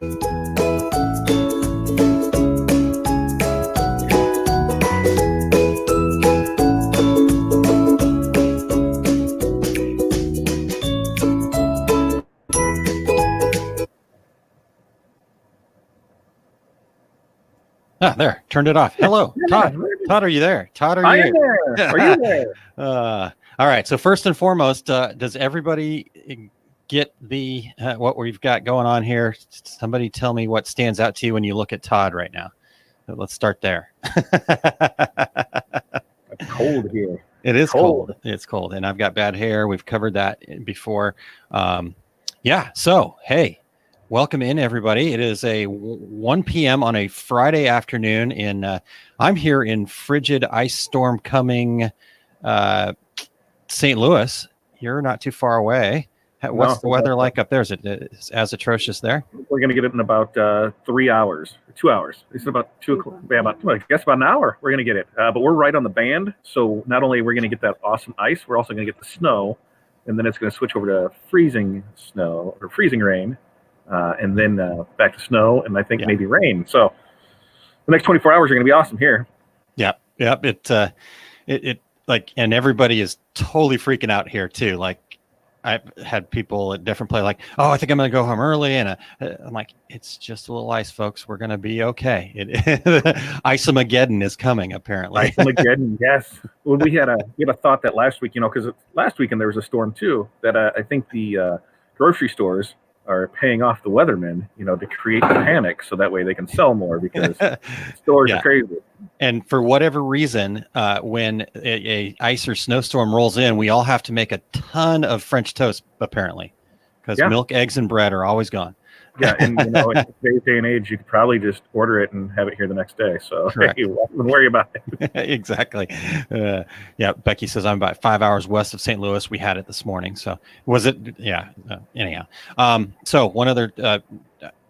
Ah, there, turned it off. Hello, Todd. Todd, are you there? Todd, are you there? Are you there? All right. So first and foremost, does everybody get the what we've got going on here? Somebody tell me what stands out to you when you look at Todd right now. Let's start there. It's cold here. It is cold. It's cold, and I've got bad hair. We've covered that before. Yeah. So hey. Welcome in, everybody. It is a 1 p.m. on a Friday afternoon. I'm here in frigid ice storm coming St. Louis. You're not too far away. What's the weather like up there? Is it as atrocious there? We're going to get it in about 3 hours, 2 hours. It's about 2 o'clock. I guess about an hour. We're going to get it. But we're right on the band. So not only are we going to get that awesome ice, we're also going to get the snow. And then it's going to switch over to freezing snow or freezing rain. And then back to snow and I think maybe rain. So the next 24 hours are going to be awesome here. Yep. It like, and everybody is totally freaking out here too. Like I've had people at different places like, oh, I think I'm going to go home early. And I'm like, it's just a little ice, folks. We're going to be okay. Ice-mageddon is coming apparently. Ice-mageddon, yes. Well, we had a thought that last week, because last weekend there was a storm too, that I think the grocery stores are paying off the weathermen, to create the panic so that way they can sell more because stores are crazy. And for whatever reason, when a ice or snowstorm rolls in, we all have to make a ton of French toast, apparently, because milk, eggs, and bread are always gone. Yeah, and in today's day and age, you could probably just order it and have it here the next day. So hey, don't worry about it. Exactly. Becky says I'm about 5 hours west of St. Louis. We had it this morning. So was it? Yeah. Anyhow. So one other.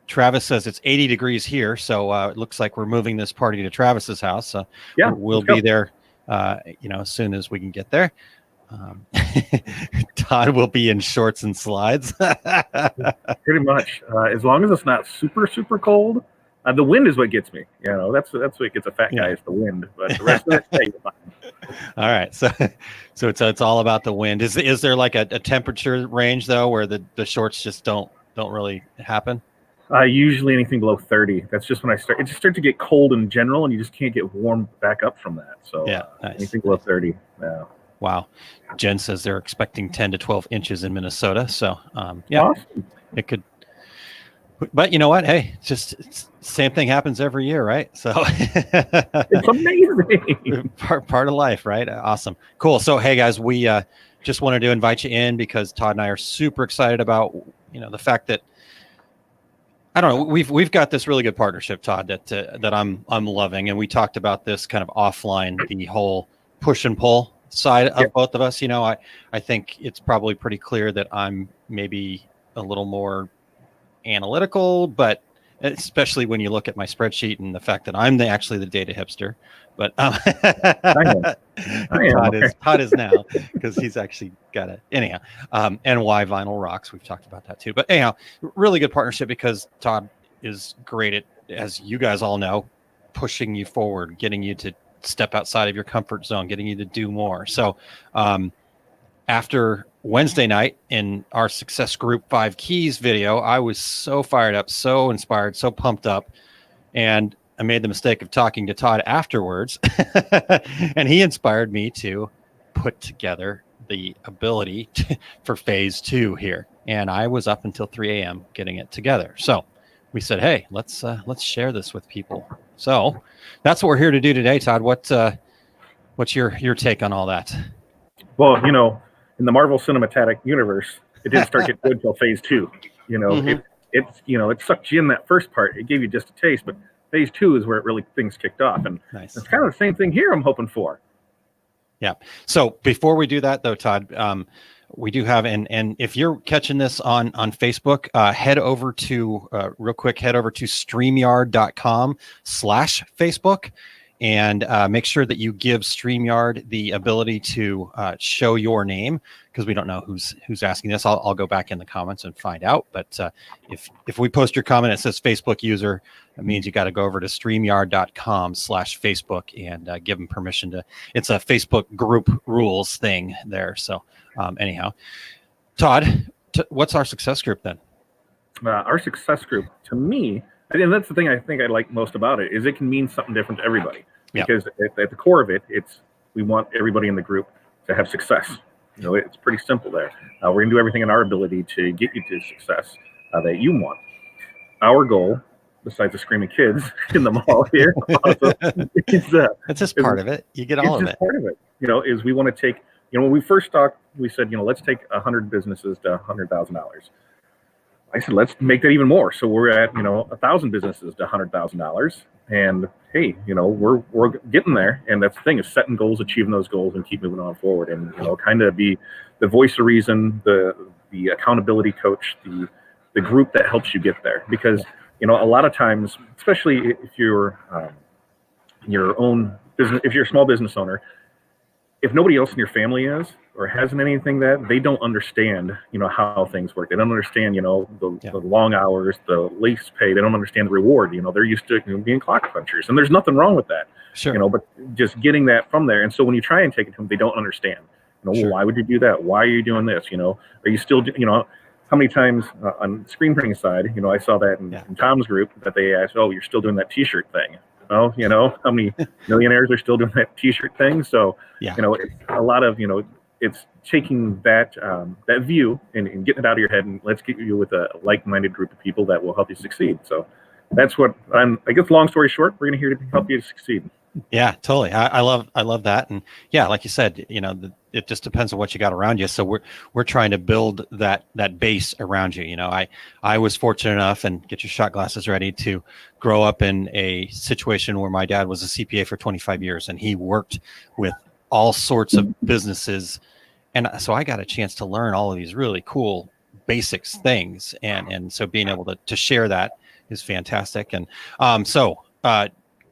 Travis says it's 80 degrees here, so it looks like we're moving this party to Travis's house. So we'll be there, as soon as we can get there. Todd will be in shorts and slides. Pretty much, as long as it's not super, super cold. The wind is what gets me. That's what gets a fat guy is the wind. But the rest of it, you're fine. All right, so it's all about the wind. Is there like a temperature range though where the shorts just don't really happen? Usually anything below 30. That's just when it just starts to get cold in general, and you just can't get warm back up from that. So nice. Anything below 30. Yeah. Wow. Jen says they're expecting 10 to 12 inches in Minnesota. So, awesome. It could. But you know what? Hey, same thing happens every year, right? So it's amazing. Part of life, right? Awesome. Cool. So, hey, guys, we just wanted to invite you in because Todd and I are super excited about, the fact that, I don't know, we've got this really good partnership, Todd, that I'm loving. And we talked about this kind of offline, the whole push and pull side of both of us. I think it's probably pretty clear that I'm maybe a little more analytical, but especially when you look at my spreadsheet and the fact that I'm actually the data hipster. But Todd is now because he's actually got it. Anyhow, and why vinyl rocks. We've talked about that too. But anyhow, really good partnership because Todd is great at, as you guys all know, pushing you forward, getting you to step outside of your comfort zone, getting you to do more. So after Wednesday night in our Success Group 5 Keys video, I was so fired up, so inspired, so pumped up. And I made the mistake of talking to Todd afterwards. And he inspired me to put together the ability for phase 2 here. And I was up until 3 a.m. getting it together. So we said, hey, let's share this with people. So that's what we're here to do today, Todd. What's your take on all that? Well, in the Marvel Cinematic Universe, it didn't start getting good until phase 2. It sucked you in that first part. It gave you just a taste, but phase 2 is where it really things kicked off. And It's kind of the same thing here I'm hoping for. Yeah. So before we do that though, Todd, we do have, and if you're catching this on Facebook, head over to StreamYard.com/Facebook. and make sure that you give StreamYard the ability to show your name, because we don't know who's asking this. I'll go back in the comments and find out. But if we post your comment, it says Facebook user, that means you got to go over to StreamYard.com/Facebook and give them permission to. It's a Facebook group rules thing there. So anyhow, Todd, what's our success group then? Our success group, to me, and that's the thing I think I like most about it, is it can mean something different to everybody. Yeah. Because at the core of it, we want everybody in the group to have success. It's pretty simple there. We're going to do everything in our ability to get you to success that you want. Our goal, besides the screaming kids in the mall here, that's just part of it. You get all of it. Part of it, is we want to take, when we first talked, we said, let's take 100 businesses to $100,000. I said, let's make that even more. So we're at, 1,000 businesses to $100,000. And hey, we're getting there. And that's the thing, is setting goals, achieving those goals, and keep moving on forward. And, kind of be the voice of reason, the accountability coach, the group that helps you get there. Because, a lot of times, especially if you're your own business, if you're a small business owner, if nobody else in your family is or hasn't anything, that they don't understand, how things work. They don't understand, the long hours, the lease pay. They don't understand the reward. They're used to being clock punchers, and there's nothing wrong with that. Sure. But just getting that from there. And so when you try and take it to them, they don't understand. Sure. Well, why would you do that? Why are you doing this? Are you still, how many times on screen printing side, I saw that in Tom's group that they asked, oh, you're still doing that T-shirt thing. Well, how many millionaires are still doing that T-shirt thing? So, it's a lot of, it's taking that that view and getting it out of your head, and let's get you with a like-minded group of people that will help you succeed. So that's what I guess, long story short, we're going to here to help you to succeed. Yeah, totally. I love that. And yeah, like you said, it just depends on what you got around you. So we're trying to build that base around you. I was fortunate enough, and get your shot glasses ready, to grow up in a situation where my dad was a CPA for 25 years, and he worked with all sorts of businesses. And so I got a chance to learn all of these really cool basics things. And so being able to share that is fantastic. And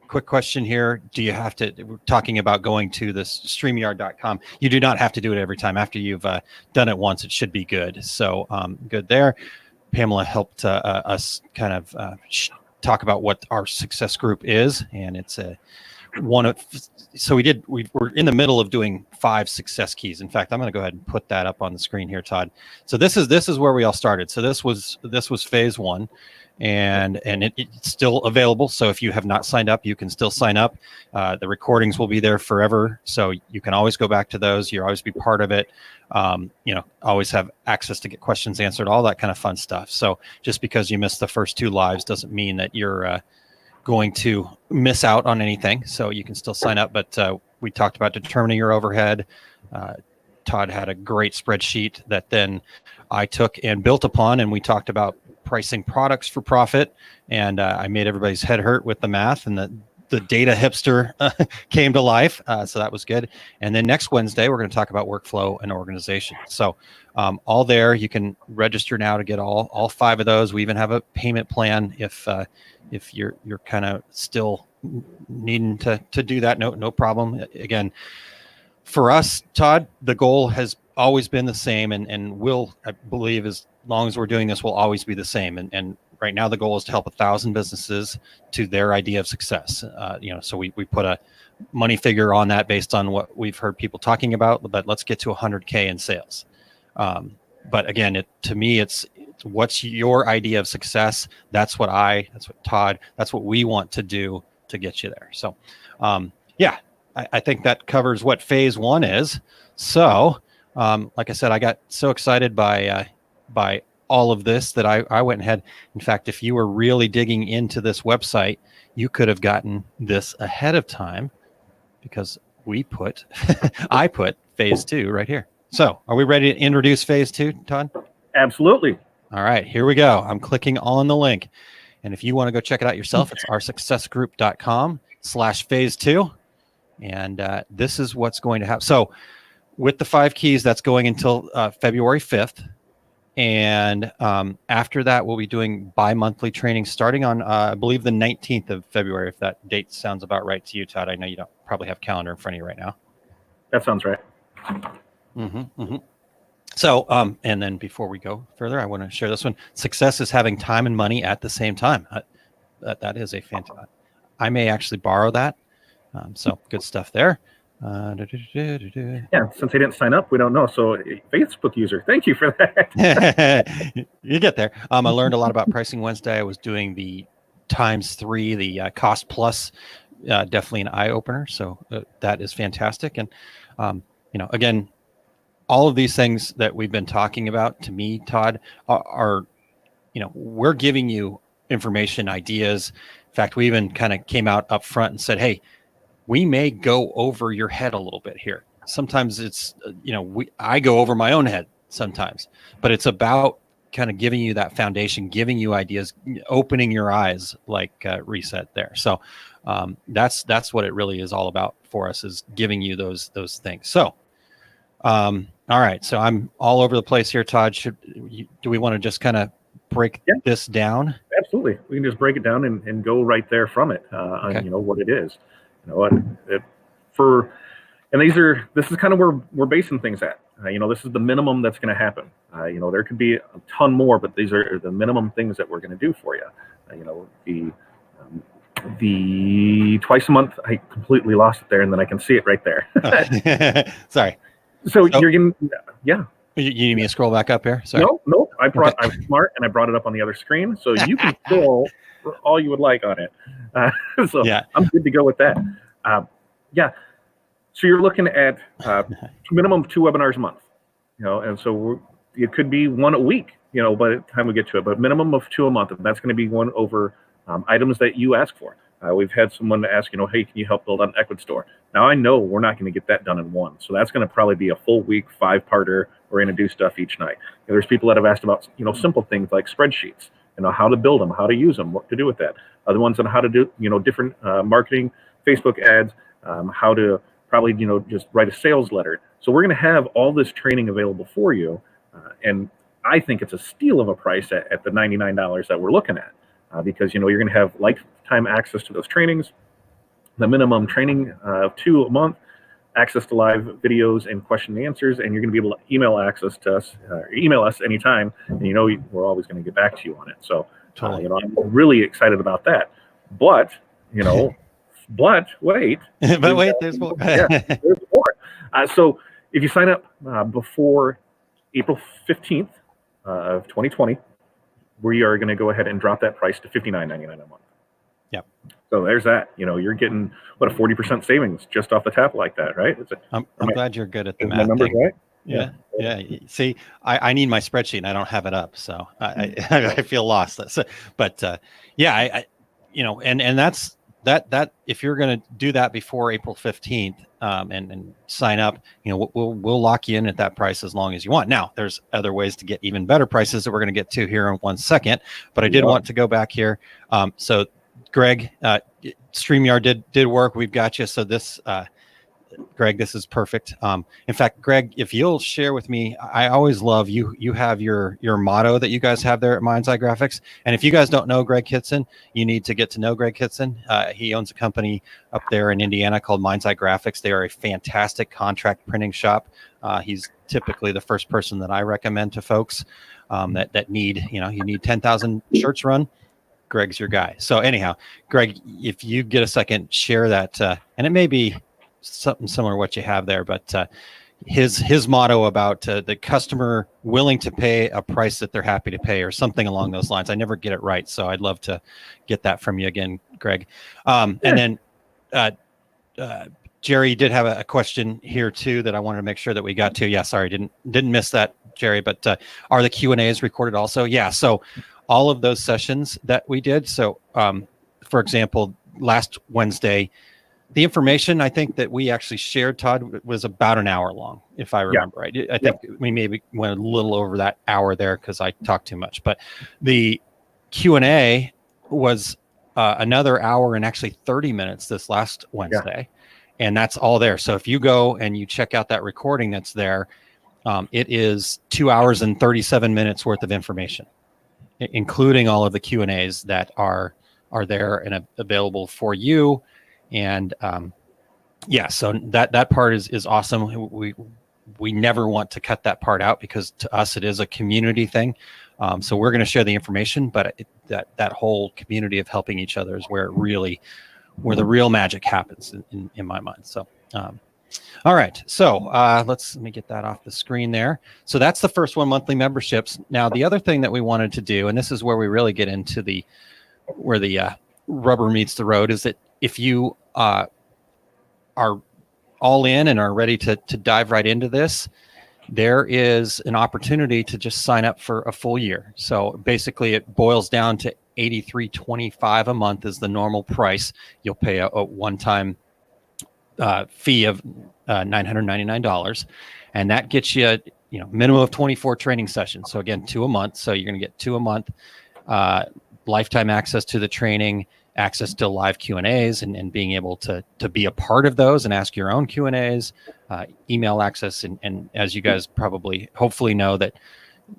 quick question here. Do you have to, we're talking about going to this StreamYard.com. You do not have to do it every time. After you've done it once, it should be good. So good there. Pamela helped us kind of talk about what our success group is. And it's we're in the middle of doing 5 success keys. In fact, I'm going to go ahead and put that up on the screen here, Todd. So this is where we all started. So this was phase 1. And it's still available. So if you have not signed up, you can still sign up. The recordings will be there forever. So you can always go back to those. You'll always be part of it. Always have access to get questions answered, all that kind of fun stuff. So just because you missed the first 2 lives doesn't mean that you're going to miss out on anything. So you can still sign up. But we talked about determining your overhead. Todd had a great spreadsheet that then I took and built upon, and we talked about pricing products for profit, and I made everybody's head hurt with the math, and the data hipster came to life. So that was good. And then next Wednesday, we're going to talk about workflow and organization. So all there, you can register now to get all 5 of those. We even have a payment plan if you're kind of still needing to do that. No problem. Again, for us, Todd, the goal has always been the same, and will, I believe, as long as we're doing this, will always be the same. And right now the goal is to help 1,000 businesses to their idea of success. So we put a money figure on that based on what we've heard people talking about, but let's get to 100K in sales. But again, to me, it's what's your idea of success? That's what Todd, that's what we want to do to get you there. So I think that covers what phase 1 is. So like I said, I got so excited by all of this that I went ahead. In fact, if you were really digging into this website, you could have gotten this ahead of time, because I put phase 2 right here. So are we ready to introduce phase 2, Todd? Absolutely. All right, here we go. I'm clicking on the link. And if you want to go check it out yourself, it's oursuccessgroup.com/phase 2. And this is what's going to happen. So with the 5 keys, that's going until February 5th. And after that, we'll be doing bi-monthly training starting on, I believe, the 19th of February, if that date sounds about right to you, Todd. I know you don't probably have calendar in front of you right now. That sounds right. So, and then before we go further, I want to share this one. Success is having time and money at the same time. That is a fantastic. I may actually borrow that. So good stuff there. Yeah, since they didn't sign up, we don't know. So, Facebook user, thank you for that. You get there. I learned a lot about Pricing Wednesday. I was doing the ×3, the cost plus, definitely an eye opener. So that is fantastic. And again, all of these things that we've been talking about, to me, Todd, are we're giving you information, ideas. In fact, we even kind of came out up front and said, hey, we may go over your head a little bit here. Sometimes it's, I go over my own head sometimes, but it's about kind of giving you that foundation, giving you ideas, opening your eyes, like Reset there. So that's what it really is all about for us, is giving you those things. So, all right. So I'm all over the place here, Todd. Do we want to just kind of break this down? Absolutely. We can just break it down and go right there from it on, what it is. This is kind of where we're basing things at. This is the minimum that's going to happen. There could be a ton more, but these are the minimum things that we're going to do for you. The twice a month, I completely lost it there, and then I can see it right there. Sorry. So you're going to, yeah. You need me to scroll back up here? Sorry. No. I'm smart, and I brought it up on the other screen, so you can scroll all you would like on it. I'm good to go with that. So you're looking at minimum 2 webinars a month, and so it could be 1 a week, by the time we get to it, but minimum of 2 a month, and that's going to be one over items that you ask for. We've had someone ask, hey, can you help build an Equid store? Now I know we're not going to get that done in one, so that's going to probably be a full week, 5-parter. We're going to do stuff each night. There's people that have asked about, simple things like spreadsheets, how to build them, how to use them, what to do with that. Other ones on how to do, different marketing, Facebook ads, how to probably, just write a sales letter. So we're going to have all this training available for you. And I think it's a steal of a price at the $99 that we're looking at, because, you're going to have lifetime access to those trainings, the minimum training of 2 a month, access to live videos and question and answers, and you're going to be able to email us anytime, and we're always going to get back to you on it. So totally. I'm really excited about that. But but wait, there's more. There's more. So if you sign up before April 15th of 2020, we are going to go ahead and drop that price to $59.99 a month. Yep. So there's that. You're getting a 40% savings just off the tap like that, right? I'm glad you're good at the math. My numbers thing. right? Yeah. See, I need my spreadsheet and I don't have it up, so I feel lost. But and that's that. If you're going to do that before April 15th and sign up, we'll lock you in at that price as long as you want. Now, there's other ways to get even better prices that we're going to get to here in 1 second. But I did want to go back here. So, Greg, StreamYard did work. We've got you. So this, Greg, this is perfect. In fact, Greg, if you'll share with me, I always love you. You have your motto that you guys have there at Mind's Eye Graphics. And if you guys don't know Greg Kitson, you need to get to know Greg Kitson. He owns a company up there in Indiana called Mind's Eye Graphics. They are a fantastic contract printing shop. He's typically the first person that I recommend to folks that need, you need 10,000 shirts run. Greg's your guy. So anyhow, Greg, if you get a second, share that, and it may be something similar to what you have there, but his motto about the customer willing to pay a price that they're happy to pay, or something along those lines. I never get it right, so I'd love to get that from you again, Greg. And then Jerry did have a question here too that I wanted to make sure that we got to. Yeah, sorry, didn't miss that, Jerry. But are the Q&As recorded also? Yeah. So all of those sessions that we did. So, for example, last Wednesday, the information I think that we actually shared, Todd, was about an hour long, if I remember right. I think we maybe went a little over that hour there because I talked too much. But the Q&A was another hour and actually 30 minutes this last Wednesday. And that's all there. So if you go and you check out that recording that's there, It is 2 hours and 37 minutes worth of information, including all of the Q&As that are there and available for you. And yeah, so that part is awesome. We never want to cut that part out because to us it is a community thing. So we're going to share the information, but that whole community of helping each other is where the real magic happens in my mind. So all right, so let me get that off the screen there. So that's the first one, monthly memberships. Now the other thing that we wanted to do, and this is where we really get into where the rubber meets the road, is that if you are all in and are ready to dive right into this, there is an opportunity to just sign up for a full year. So basically it boils down to $83.25 a month is the normal price. You'll pay a one-time fee of $999, and that gets you minimum of 24 training sessions. So again, 2 a month. So you're going to get 2 a month, lifetime access to the training, access to live Q&As and being able to be a part of those and ask your own Q&As, email access. And as you guys probably hopefully know, that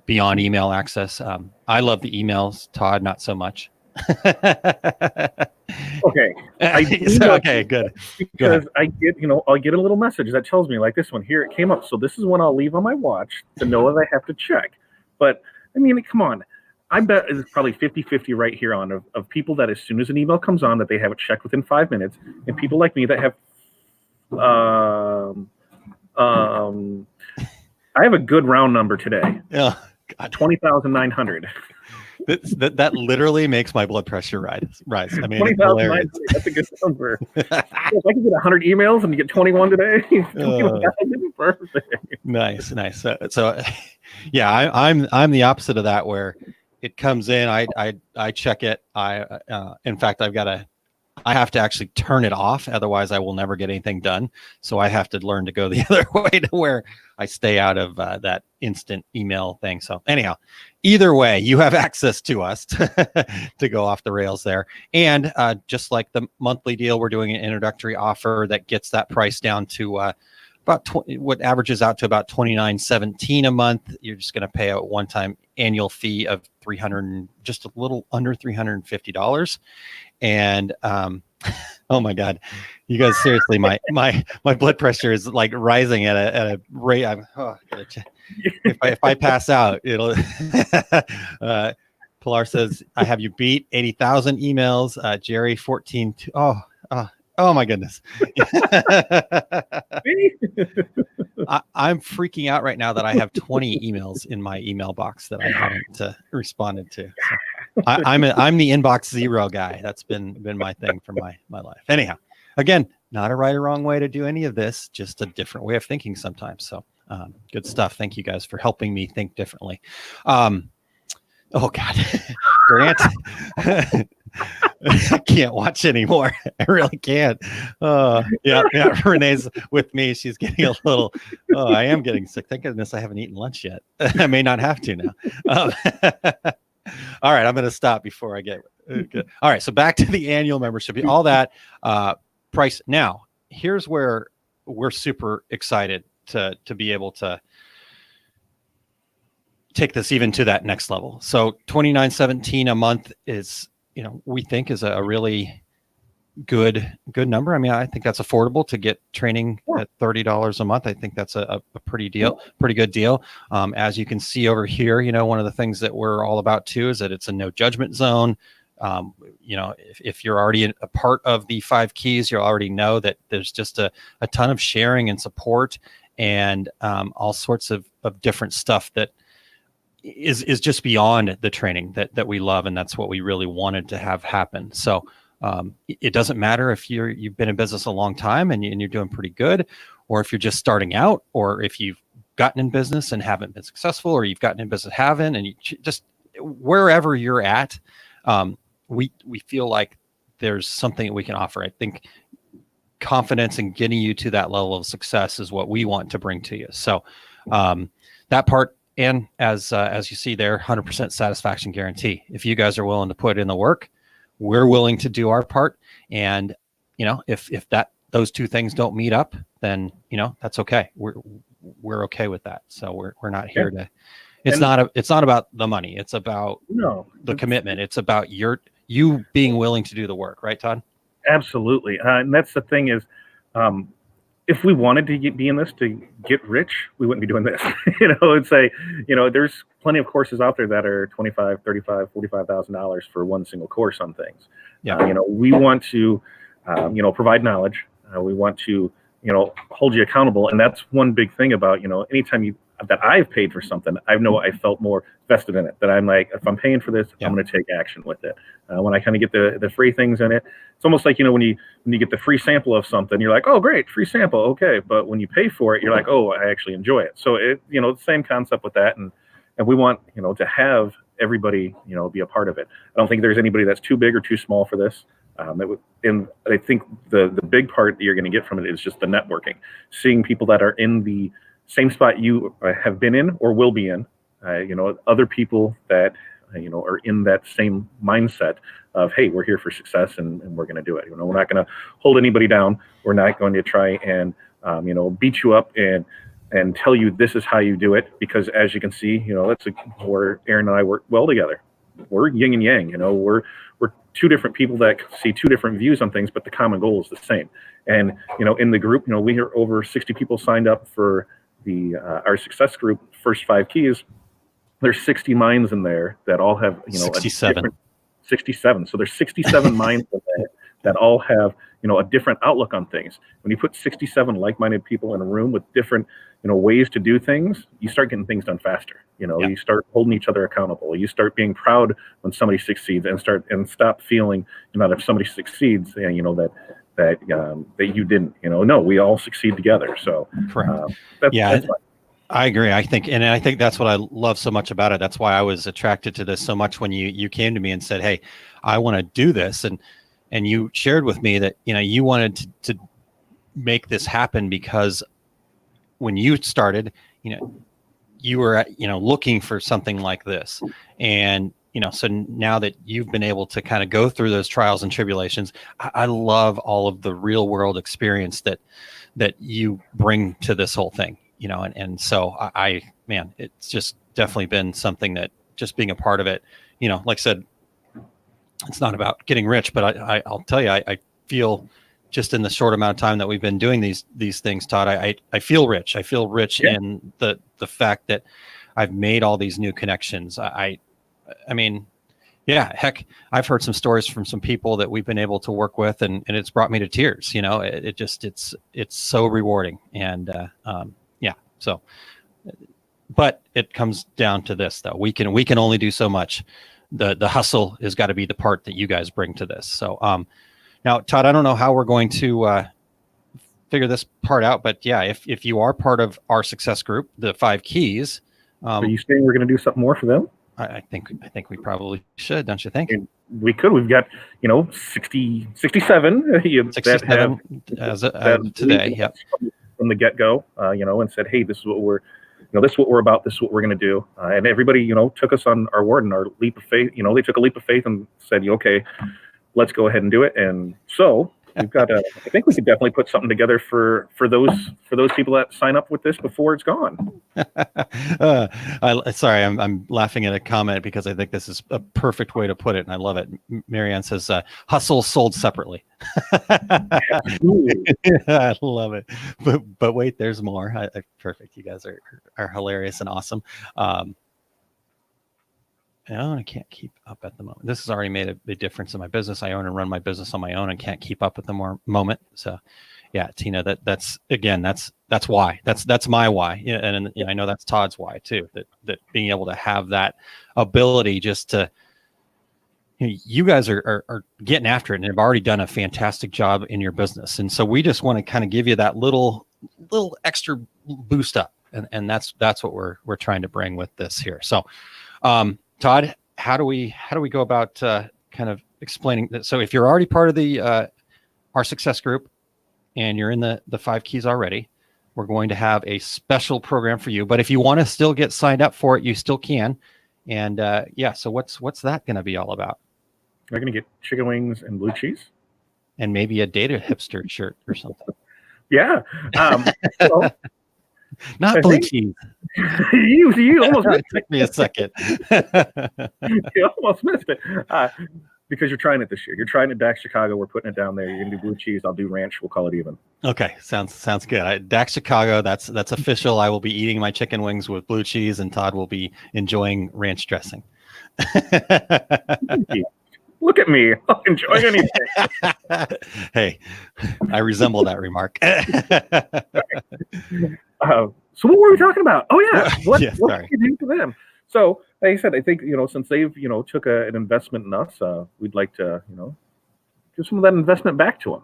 beyond email access, I love the emails, Todd, not so much. Okay. Okay, good. Because I get a little message that tells me, like this one here, it came up. So this is one I'll leave on my watch to know that I have to check. But I mean, come on. I bet it's probably 50-50 right here of people that as soon as an email comes on that they have it checked within 5 minutes, and people like me that have I have a good round number today. Yeah. 20,900. That literally makes my blood pressure rise. I mean, 20,900. That's a good number. If I can get 100 emails and get 21 today, perfect. Nice. So yeah, I'm the opposite of that, where it comes in, I check it. In fact, I have to actually turn it off. Otherwise I will never get anything done. So I have to learn to go the other way, to where I stay out of that instant email thing. So anyhow, either way, you have access to us to go off the rails there. And just like the monthly deal, we're doing an introductory offer that gets that price down to about what averages out to about $29.17 a month. You're just going to pay a one-time annual fee of just a little under $350. And oh my God, you guys, seriously, my blood pressure is like rising at a rate. If I pass out, it'll. Pilar says, I have you beat. 80,000 emails. Jerry 14. Oh my goodness. I'm freaking out right now that I have 20 emails in my email box that I haven't responded to. So I'm the inbox zero guy. That's been my thing for my life. Anyhow, again, not a right or wrong way to do any of this, just a different way of thinking sometimes. So good stuff. Thank you guys for helping me think differently. Oh God, Grant. I can't watch anymore. I really can't. Yeah. Renee's with me. She's getting a little. Oh, I am getting sick. Thank goodness I haven't eaten lunch yet. I may not have to now. All right, I'm going to stop before I get good. All right, so back to the annual membership. All that price. Now, here's where we're super excited to be able to take this even to that next level. So $29.17 a month is, we think is a really good number. I mean, I think that's affordable to get training at $30 a month. I think that's a pretty good deal. As you can see over here, one of the things that we're all about too is that it's a no judgment zone. If you're already a part of the 5 keys, you'll already know that there's just a ton of sharing and support and all sorts of different stuff that is just beyond the training that we love. And that's what we really wanted to have happen. So it doesn't matter if you've been in business a long time and you're doing pretty good, or if you're just starting out, or if you've gotten in business and haven't been successful, or you've gotten in business, haven't, and you just wherever you're at, we feel like there's something that we can offer. I think confidence in getting you to that level of success is what we want to bring to you. So that part. And as you see there, 100% satisfaction guarantee. If you guys are willing to put in the work, we're willing to do our part. And if those two things don't meet up, then that's okay. we're okay with that. So we're not here to. It's And it's not about the money. It's about the commitment. It's about you being willing to do the work, right, Todd? absolutely. And that's the thing is, if we wanted to be in this to get rich, we wouldn't be doing this. It's there's plenty of courses out there that are $25, $35, $45,000 for one single course on things. Yeah. We want to, provide knowledge. We want to, hold you accountable. And that's one big thing about, anytime that I've paid for something, I know I felt more vested in it, that I'm like, if I'm paying for this, I'm going to take action with it. When I kind of get the free things in it, it's almost like, when you get the free sample of something, you're like, oh, great, free sample. Okay. But when you pay for it, you're like, oh, I actually enjoy it. So the same concept with that. And we want, to have everybody, be a part of it. I don't think there's anybody that's too big or too small for this. And I think the big part that you're going to get from it is just the networking, seeing people that are in the same spot you have been in or will be in, other people that, are in that same mindset of, hey, we're here for success and we're going to do it. We're not going to hold anybody down. We're not going to try and, beat you up and tell you this is how you do it. Because as you can see, that's where Aaron and I work well together. We're yin and yang, we're two different people that see two different views on things, but the common goal is the same. And, in the group, we are over 60 people signed up for our success group, first 5 keys. There's 60 minds in there that all have, 67. 67. So there's 67 minds in there that all have, a different outlook on things. When you put 67 like-minded people in a room with different, ways to do things, you start getting things done faster. You start holding each other accountable. You start being proud when somebody succeeds and stop feeling, that if somebody succeeds, that you didn't, no, we all succeed together. So correct. That's I agree. I think that's what I love so much about it. That's why I was attracted to this so much when you came to me and said, hey, I want to do this. And you shared with me that, you wanted to make this happen because when you started, you were, looking for something like this. And, so now that you've been able to kind of go through those trials and tribulations, I love all of the real world experience that you bring to this whole thing, and so man, it's just definitely been something that just being a part of it, like I said, it's not about getting rich, but I'll tell you, I feel just in the short amount of time that we've been doing these things, Todd, I feel rich. I feel rich in the fact that I've made all these new connections. I mean, yeah, heck, I've heard some stories from some people that we've been able to work with, and it's brought me to tears. It's so rewarding, and so. But it comes down to this, though. We can only do so much. The hustle has got to be the part that you guys bring to this. So, now, Todd, I don't know how we're going to figure this part out, but yeah, if you are part of our success group, the 5 keys. Are you saying we're going to do something more for them? I think we probably should, don't you think? We could. We've got 67 that have as today. Yep. From the get-go, and said, hey, this is what we're about. This is what we're going to do. And everybody, took us on our word and our leap of faith. They took a leap of faith and said, okay, let's go ahead and do it. And so we've got I think we could definitely put something together for those people that sign up with this before it's gone. Sorry, I'm laughing at a comment because I think this is a perfect way to put it, and I love it. Marianne says, "Hustle sold separately." I love it. But wait, there's more. Perfect. You guys are hilarious and awesome. I can't keep up at the moment. This has already made a big difference in my business. I own and run my business on my own and can't keep up at the moment. So, yeah, Tina, that's why. That's my why. Yeah, and I know that's Todd's why too. That being able to have that ability just to, you guys are getting after it and have already done a fantastic job in your business. And so we just want to kind of give you that little extra boost up, and that's what we're trying to bring with this here. So, Todd, how do we go about kind of explaining that? So if you're already part of the our success group and you're in the 5 keys already, we're going to have a special program for you. But if you want to still get signed up for it, you still can. And so what's that going to be all about? We're going to get chicken wings and blue cheese, and maybe a data hipster shirt or something. Yeah. Not I blue think cheese. you almost It took me a second. you almost missed it. Because you're trying it this year. You're trying it Dax Chicago. We're putting it down there. You're gonna do blue cheese. I'll do ranch. We'll call it even. Okay, sounds good. Dax Chicago, that's official. I will be eating my chicken wings with blue cheese, and Todd will be enjoying ranch dressing. Look at me. I'll enjoy anything. Hey, I resemble that remark. So what were we talking about? Oh yeah, what sorry. can you do for them? So like I said, I think since they've took an investment in us, we'd like to give some of that investment back to them,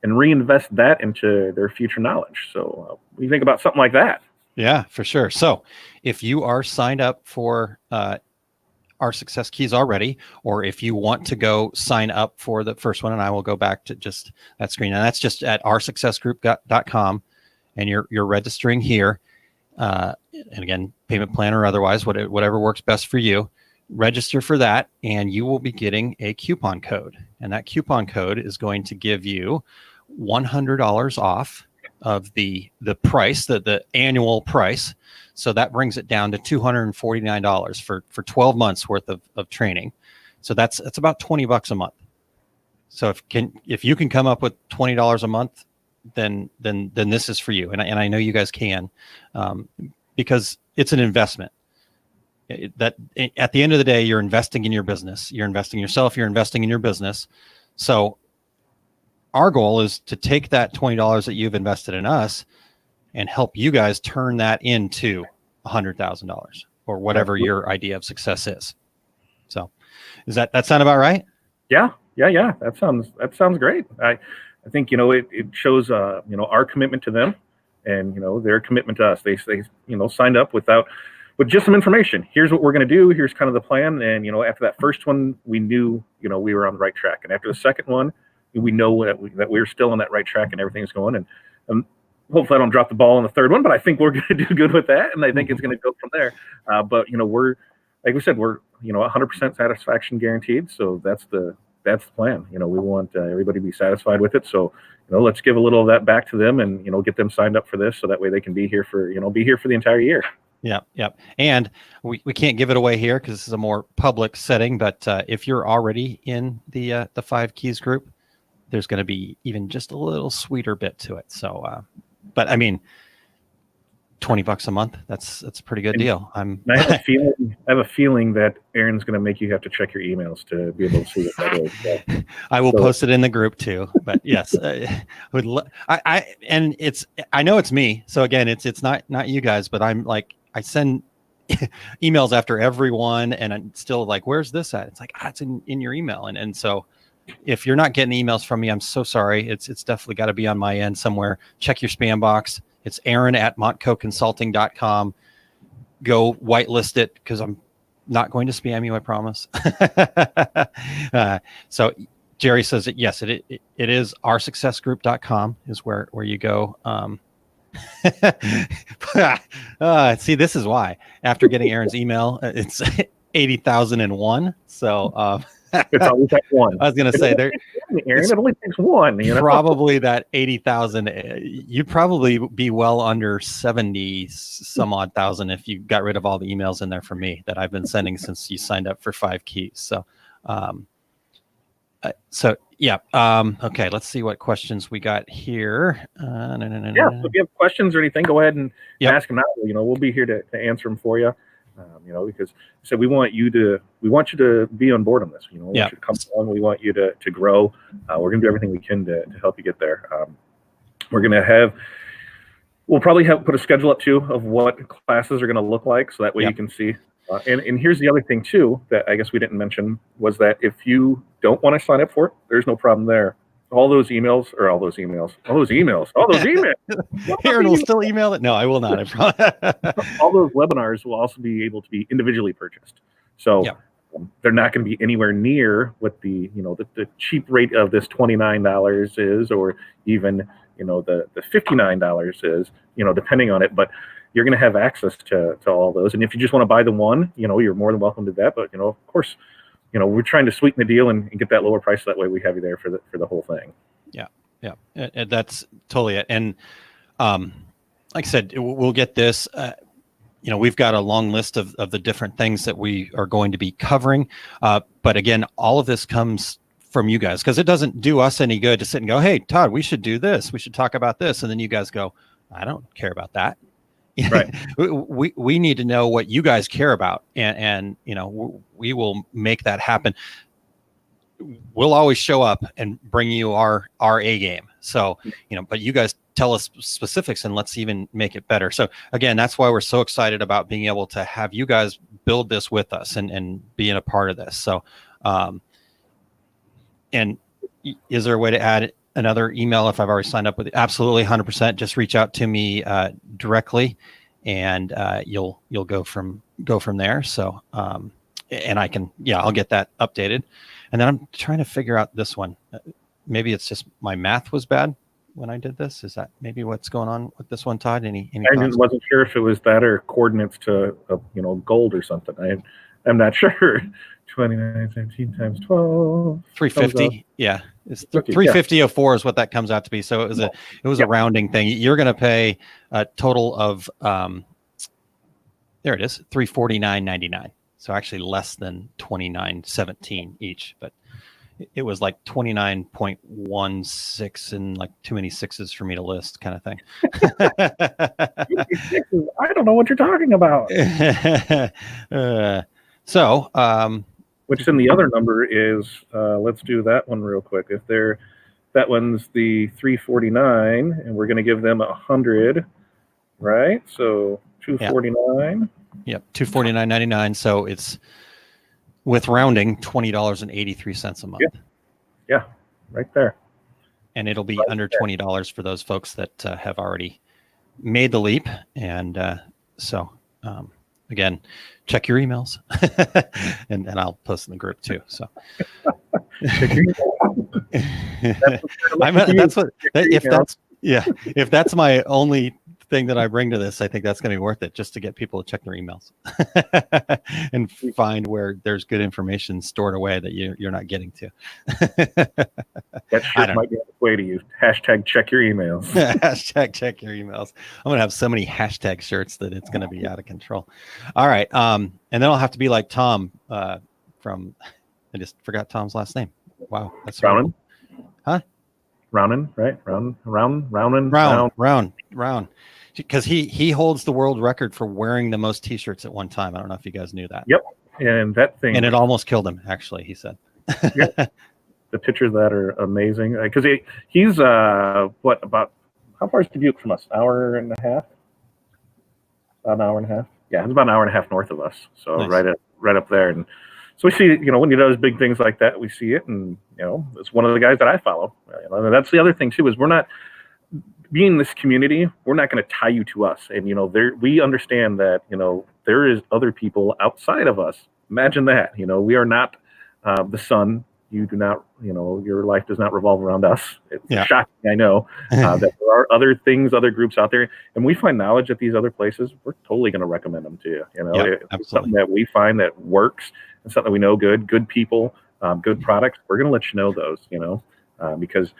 and reinvest that into their future knowledge. So what do you think about something like that? Yeah, for sure. So if you are signed up for our Success Keys already, or if you want to go sign up for the first one, and I will go back to just that screen, and that's just at oursuccessgroup.com, and you're registering here. And again, payment plan or otherwise, whatever works best for you, register for that, and you will be getting a coupon code. And that coupon code is going to give you $100 off of the price, the annual price. So that brings it down to $249 for 12 months worth of training. So that's about $20 a month. So if you can come up with $20 a month, then this is for you. And I know you guys can, because it's an investment. That at the end of the day, you're investing in your business. You're investing in yourself. You're investing in your business. So our goal is to take that $20 that you've invested in us and help you guys turn that into $100,000 or whatever your idea of success is. So does that sound about right? Yeah. That sounds great. I think, it shows, our commitment to them and, their commitment to us. They signed up with just some information. Here's what we're going to do. Here's kind of the plan. And, after that first one, we knew, we were on the right track. And after the second one, we know that we're still on that right track and everything's going. And hopefully I don't drop the ball on the third one, but I think we're going to do good with that. And I think it's going to go from there. But, we're, like we said, we're, 100% satisfaction guaranteed. So that's the plan. We want everybody to be satisfied with it. So, let's give a little of that back to them and, get them signed up for this. So that way they can be here for the entire year. Yep. And we can't give it away here because this is a more public setting. But if you're already in the 5 Keys group, there's going to be even just a little sweeter bit to it. So, but I mean, $20 a month, that's a pretty good deal. I have a feeling that Aaron's going to make you have to check your emails to be able to see what that is. So, I will post it in the group too. But yes, I know it's me. So again, it's not you guys, but I'm like, I send emails after everyone, and I'm still like, where's this at? It's like, it's in your email. And so if you're not getting emails from me, I'm so sorry. It's definitely got to be on my end somewhere. Check your spam box. It's Aaron@montcoconsulting.com. Go whitelist it because I'm not going to spam you, I promise. So Jerry says that yes, it is oursuccessgroup.com is where you go. See, this is why. After getting Aaron's email, it's 80,001. So it's always that one. I was going to say there. Aaron, it only takes one. Probably that 80,000. You'd probably be well under 70 some odd thousand if you got rid of all the emails in there from me that I've been sending since you signed up for 5 Keys. So, okay. Let's see what questions we got here. So if you have questions or anything, go ahead and ask them now. We'll be here to answer them for you. Because we want you to be on board on this. We want you to come along. We want you to grow. We're going to do everything we can to help you get there. We'll probably put a schedule up too of what classes are going to look like, so that way you can see. And here's the other thing too that I guess we didn't mention was that if you don't want to sign up for it, there's no problem there. All those emails. Aaron will still email it. No, I will not. I promise. All those webinars will also be able to be individually purchased. So they're not going to be anywhere near what the cheap rate of this $29 is, or even the $59 is, depending on it. But you're going to have access to all those. And if you just want to buy the one, you're more than welcome to do that. But of course, we're trying to sweeten the deal and get that lower price. That way we have you there for the whole thing. Yeah. That's totally it. And like I said, we'll get this. We've got a long list of the different things that we are going to be covering. But again, all of this comes from you guys, because it doesn't do us any good to sit and go, hey, Todd, we should do this. We should talk about this. And then you guys go, I don't care about that. Right. we need to know what you guys care about. And we will make that happen. We'll always show up and bring you our A game. So, but you guys tell us specifics and let's even make it better. So again, that's why we're so excited about being able to have you guys build this with us and being a part of this. So, and is there a way to add another email if I've already signed up with it? Absolutely. 100%. Just reach out to me directly and you'll go from there. So, and I can, I'll get that updated. And then I'm trying to figure out this one. Maybe it's just my math was bad when I did this. Is that maybe what's going on with this one, Todd? Any I wasn't sure if it was that or coordinates to gold or something. I'm not sure. 2917 times 12. 350. Yeah, it's 350.04 is what that comes out to be. So it was a rounding thing. You're going to pay a total of there it is, $349.99. So actually less than $29.17 each, but it was like 29.16 and like too many sixes for me to list kind of thing. I don't know what you're talking about. Which in the other number is, let's do that one real quick. That one's the 349 and we're going to give them 100, right? So 249. Yep, $249.99. So it's with rounding $20.83 a month. Yeah, right there. And it'll be under $20 for those folks that have already made the leap. And again, check your emails, and I'll post in the group too. So if that's my only thing that I bring to this, I think that's going to be worth it, just to get people to check their emails and find where there's good information stored away that you're not getting to. That shirt might be on its way to you. Hashtag check your emails. Hashtag check your emails. I'm going to have so many hashtag shirts that it's going to be out of control. All right. And then I'll have to be like Tom I just forgot Tom's last name. Wow. That's Rownan. Huh? Rownan, right? Rownan. Round. Because he holds the world record for wearing the most T-shirts at one time. I don't know if you guys knew that. Yep, and that thing. And it almost killed him, actually, he said. Yep. The pictures of that are amazing. Because he's, about, how far is Dubuque from us? Hour and a half? About an hour and a half? Yeah, it's about an hour and a half north of us. So nice. right up there. And so we see, when he does big things like that, we see it. And, it's one of the guys that I follow. That's the other thing, too, is we're not, being in this community, we're not going to tie you to us. And, we understand that, there is other people outside of us. Imagine that, we are not the sun. You do not, your life does not revolve around us. It's shocking, I know, that there are other things, other groups out there. And we find knowledge at these other places. We're totally going to recommend them to you. It's something that we find that works and something we know good people, good products. We're going to let you know those, because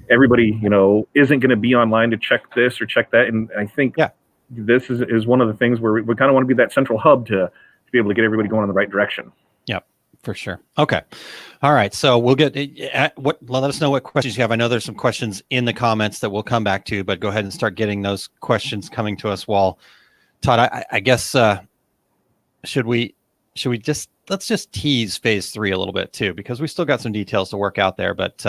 everybody, isn't going to be online to check this or check that. And I think this is one of the things where we kind of want to be that central hub to be able to get everybody going in the right direction. Yep, for sure. Okay. All right. So we'll get let us know what questions you have. I know there's some questions in the comments that we'll come back to, but go ahead and start getting those questions coming to us while Todd, I guess, let's just tease phase 3 a little bit too, because we still got some details to work out there, but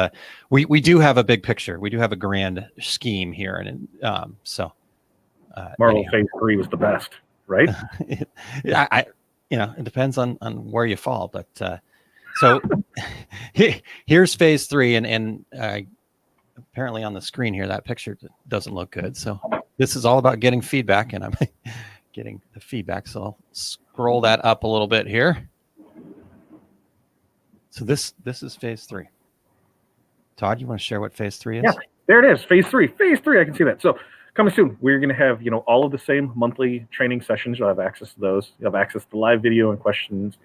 we do have a big picture. We do have a grand scheme here. And Marvel phase 3 was the best, right? It depends on where you fall, but so here's phase 3 and apparently on the screen here, that picture doesn't look good. So this is all about getting feedback, and I'm getting the feedback. So I'll scroll that up a little bit here. So this is phase 3. Todd, you want to share what phase 3 is? Yeah, there it is. Phase 3. Phase 3. I can see that. So coming soon, we're going to have, all of the same monthly training sessions. You'll have access to those. You'll have access to live video and questions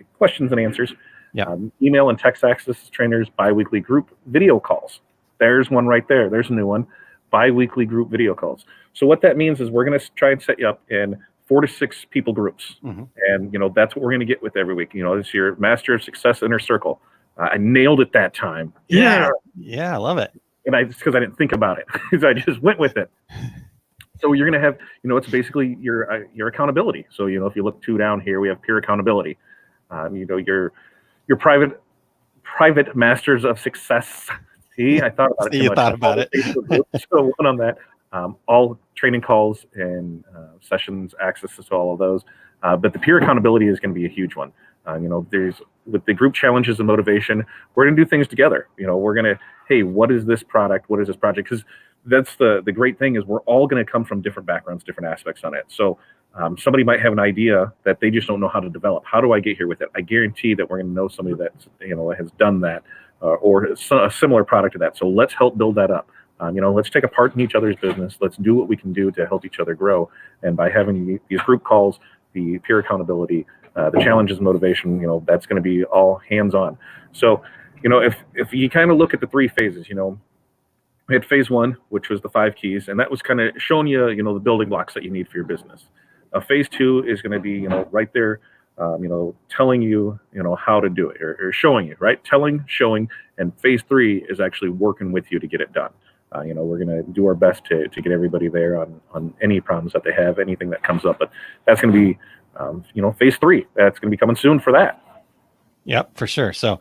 and answers. Yeah. Email and text access to trainers, biweekly group video calls. There's one right there. There's a new one. bi-weekly group video calls. So what that means is we're going to try and set you up in 4 to 6 people groups. And, that's what we're going to get with every week. It's your Master of Success Inner Circle. I nailed it that time. Yeah, I love it. And it's because I didn't think about it. I just went with it. So you're going to have, it's basically your accountability. So, if you look 2 down here, we have peer accountability. Your private Masters of Success. See, I thought about it. You thought about it. So one on that. All training calls and sessions, access to all of those. But the peer accountability is going to be a huge one. There's with the group challenges and motivation, we're going to do things together. We're going to, hey, what is this product? What is this project? Because that's the great thing is we're all going to come from different backgrounds, different aspects on it. So somebody might have an idea that they just don't know how to develop. How do I get here with it? I guarantee that we're going to know somebody that has done that or a similar product to that. So let's help build that up. Let's take a part in each other's business. Let's do what we can do to help each other grow. And by having these group calls, the peer accountability, the challenges, motivation, that's going to be all hands on. So, if you kind of look at the 3 phases, we had phase 1, which was the 5 keys, and that was kind of showing you, the building blocks that you need for your business. Phase 2 is going to be, right there, telling you, how to do it or showing you, right? Telling, showing, and phase 3 is actually working with you to get it done. We're going to do our best to get everybody there on any problems that they have, anything that comes up. But that's going to be, phase 3. That's going to be coming soon for that. Yep, for sure. So,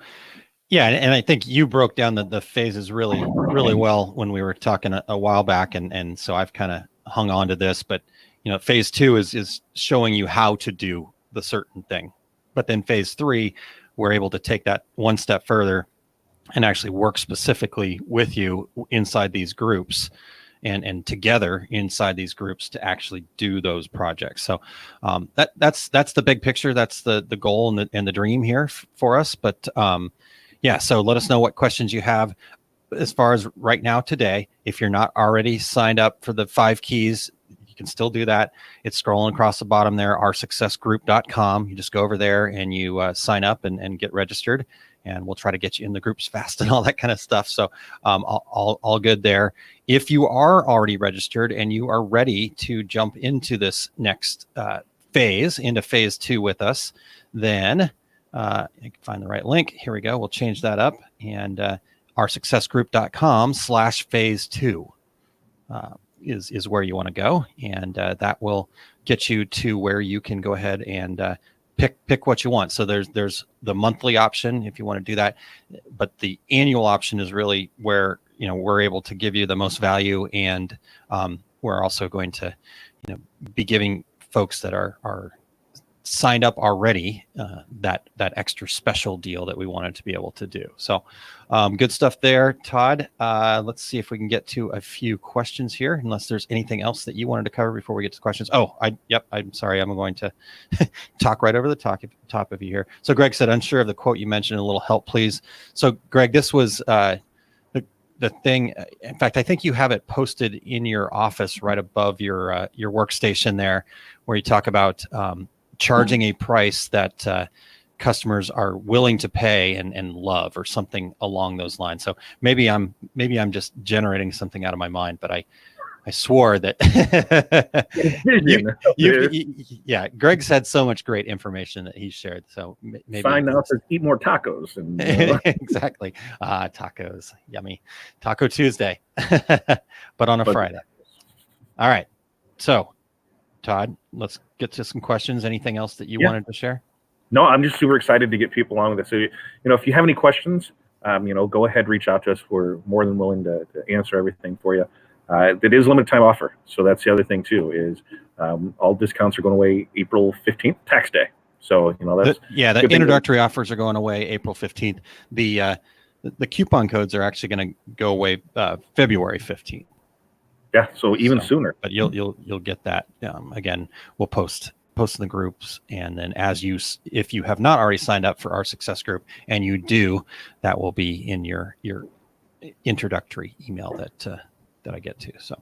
yeah, and I think you broke down the phases really, really well when we were talking a while back, and so I've kind of hung on to this. But phase 2 is showing you how to do the certain thing, but then phase 3, we're able to take that one step further and actually work specifically with you inside these groups and together inside these groups to actually do those projects. So that's the big picture. That's the goal and the dream here for us. But so let us know what questions you have as far as right now today. If you're not already signed up for the 5 keys, you can still do that. It's scrolling across the bottom there, oursuccessgroup.com. You just go over there and you sign up and get registered, and we'll try to get you in the groups fast and all that kind of stuff. So all good there. If you are already registered and you are ready to jump into this next phase, into phase 2 with us, then you can find the right link. Here we go. We'll change that up, and oursuccessgroup.com/phase2 is where you want to go, and that will get you to where you can go ahead and pick what you want. So there's the monthly option if you want to do that, but the annual option is really where we're able to give you the most value, and we're also going to be giving folks that are signed up already that extra special deal that we wanted to be able to do. So good stuff there, Todd. Let's see if we can get to a few questions here, unless there's anything else that you wanted to cover before we get to questions. I'm sorry, I'm going to talk right over the top of you here. So Greg said, unsure of the quote you mentioned, a little help please. So Greg, this was the thing. In fact, I think you have it posted in your office right above your workstation there, where you talk about charging a price that customers are willing to pay and love, or something along those lines. So maybe I'm just generating something out of my mind, but I swore that Greg's had so much great information that he shared. So maybe sign up to eat more tacos. And, exactly. Tacos, yummy. Taco Tuesday, but on a Friday. All right. So Todd, let's get to some questions. Anything else that you wanted to share? No, I'm just super excited to get people along with this. So, if you have any questions, go ahead, reach out to us. We're more than willing to answer everything for you. It is a limited time offer. So that's the other thing too, is all discounts are going away April 15th, tax day. So, that's the introductory offers are going away April 15th. The coupon codes are actually going to go away February 15th. Yeah, so even sooner. But you'll get that. Again, we'll post in the groups, and then if you have not already signed up for our success group, and you do, that will be in your introductory email that I get to. So,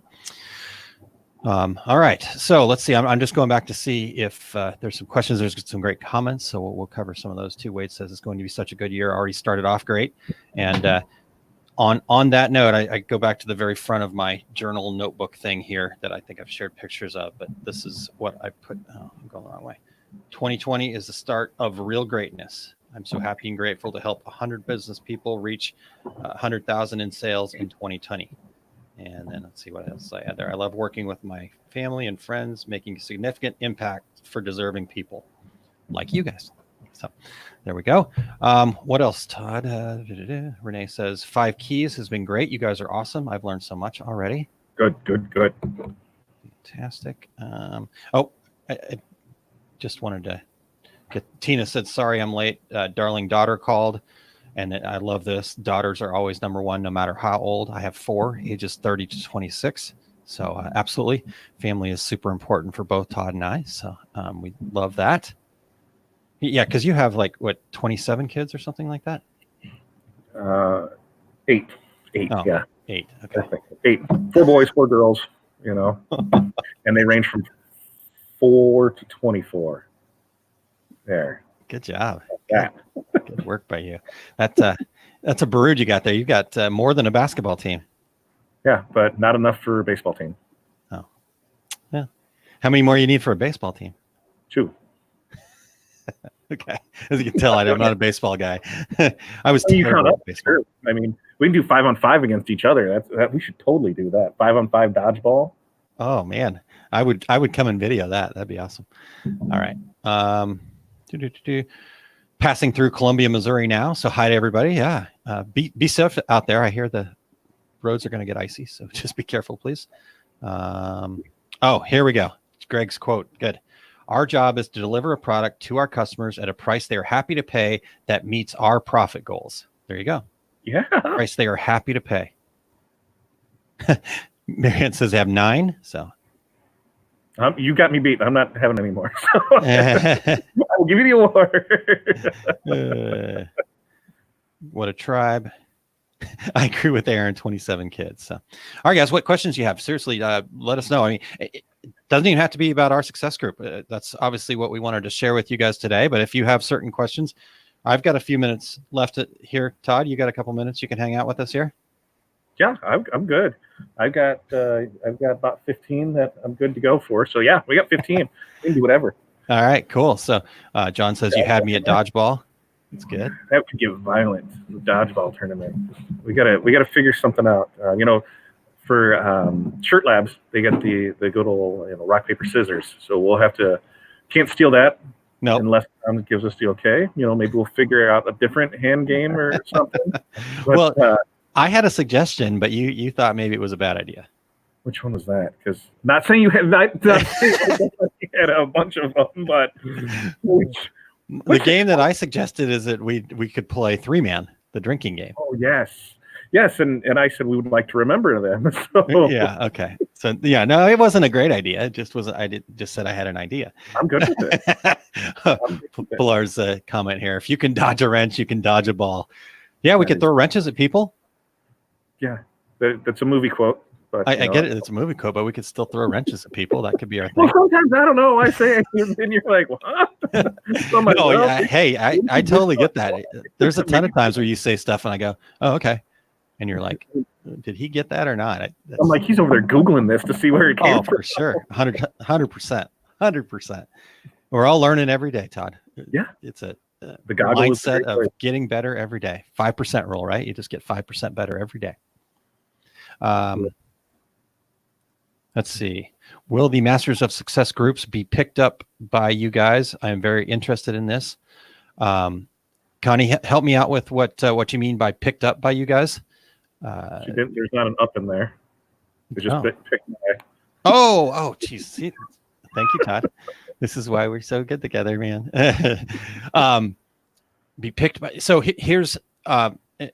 all right. So let's see. I'm just going back to see if there's some questions. There's some great comments, so we'll cover some of those too. Wade says it's going to be such a good year. Already started off great, and on that note, I go back to the very front of my journal notebook thing here that I think I've shared pictures of, but this is what I put. Oh, I'm going the wrong way. 2020 is the start of real greatness. I'm so happy and grateful to help 100 business people reach 100,000 in sales in 2020. And then let's see what else I had there. I love working with my family and friends, making a significant impact for deserving people like you guys. So there we go. What else, Todd? Renee says 5 keys has been great. You guys are awesome. I've learned so much already. Good. Fantastic. I just wanted to get, Tina said, sorry, I'm late. Darling daughter called. And I love this. Daughters are always number one, no matter how old. I have 4, ages 30 to 26. So absolutely. Family is super important for both Todd and I. So we love that. Yeah, because you have 27 kids or something like that? 8. Oh, Yeah. 8. Okay. 8. 4 boys, 4 girls, and they range from 4 to 24. There. Good job. Yeah. Good work by you. That's a brood you got there. You've got more than a basketball team. Yeah, but not enough for a baseball team. Oh. Yeah. How many more you need for a baseball team? 2. Okay. As you can tell, I'm not a baseball guy. I was terrible at baseball. Sure. I mean, we can do 5-on-5 against each other. We should totally do that. 5-on-5 dodgeball. Oh man, I would come and video that. That'd be awesome. All right. Passing through Columbia, Missouri now. So hi to everybody. Yeah. Be safe out there. I hear the roads are going to get icy, so just be careful, please. Oh, here we go. Greg's quote. Good. Our job is to deliver a product to our customers at a price they are happy to pay that meets our profit goals. There you go. Yeah. Price they are happy to pay. Marianne says they have 9. So you got me beat. I'm not having any more. So I'll give you the award. What a tribe. I agree with Aaron, 27 kids. So, all right, guys, what questions you have? Seriously, let us know. I mean, it doesn't even have to be about our success group. That's obviously what we wanted to share with you guys today. But if you have certain questions, I've got a few minutes left here. Todd, you got a couple minutes you can hang out with us here? Yeah, I'm good. I've got about 15 that I'm good to go for. So yeah, we got 15. We can do whatever. All right, cool. So John says you had me at dodgeball. That's good. That could get violent. The dodgeball tournament. We gotta figure something out. For Shirt Labs, they got the good old rock paper scissors. So we'll have to can't steal that. No, unless Tom gives us the okay. Maybe we'll figure out a different hand game or something. But, well, I had a suggestion, but you thought maybe it was a bad idea. Which one was that? Because not saying you had not saying you had a bunch of them, but the game that I suggested is that we could play 3-man, the drinking game. Oh yes, and I said we would like to remember them. So. Yeah, okay. So yeah, no, it wasn't a great idea. It just wasn't. I just said I had an idea. I'm good with it. Pilar's comment here: if you can dodge a wrench, you can dodge a ball. Yeah, we could throw wrenches at people. Yeah, that's a movie quote. But I get it; it's a movie quote, but we could still throw wrenches at people. That could be our thing. Well, sometimes I don't know. I say, and you're like, what? So like, no, yeah, hey, I totally get that. There's a ton of times where you say stuff, and I go, "Oh, okay," and you're like, "Did he get that or not?" I'm like, he's over there Googling this to see where it came from. For sure, 100%. We're all learning every day, Todd. Yeah, it's a the mindset of getting better every day. 5% rule, right? You just get 5% better every day. Let's see. Will the Masters of Success groups be picked up by you guys? I'm very interested in this. Connie, help me out with what you mean by picked up by you guys. There's not an up in there. They just picked by. Oh, geez. See, thank you, Todd. This is why we're so good together, man. Be picked by. So here's.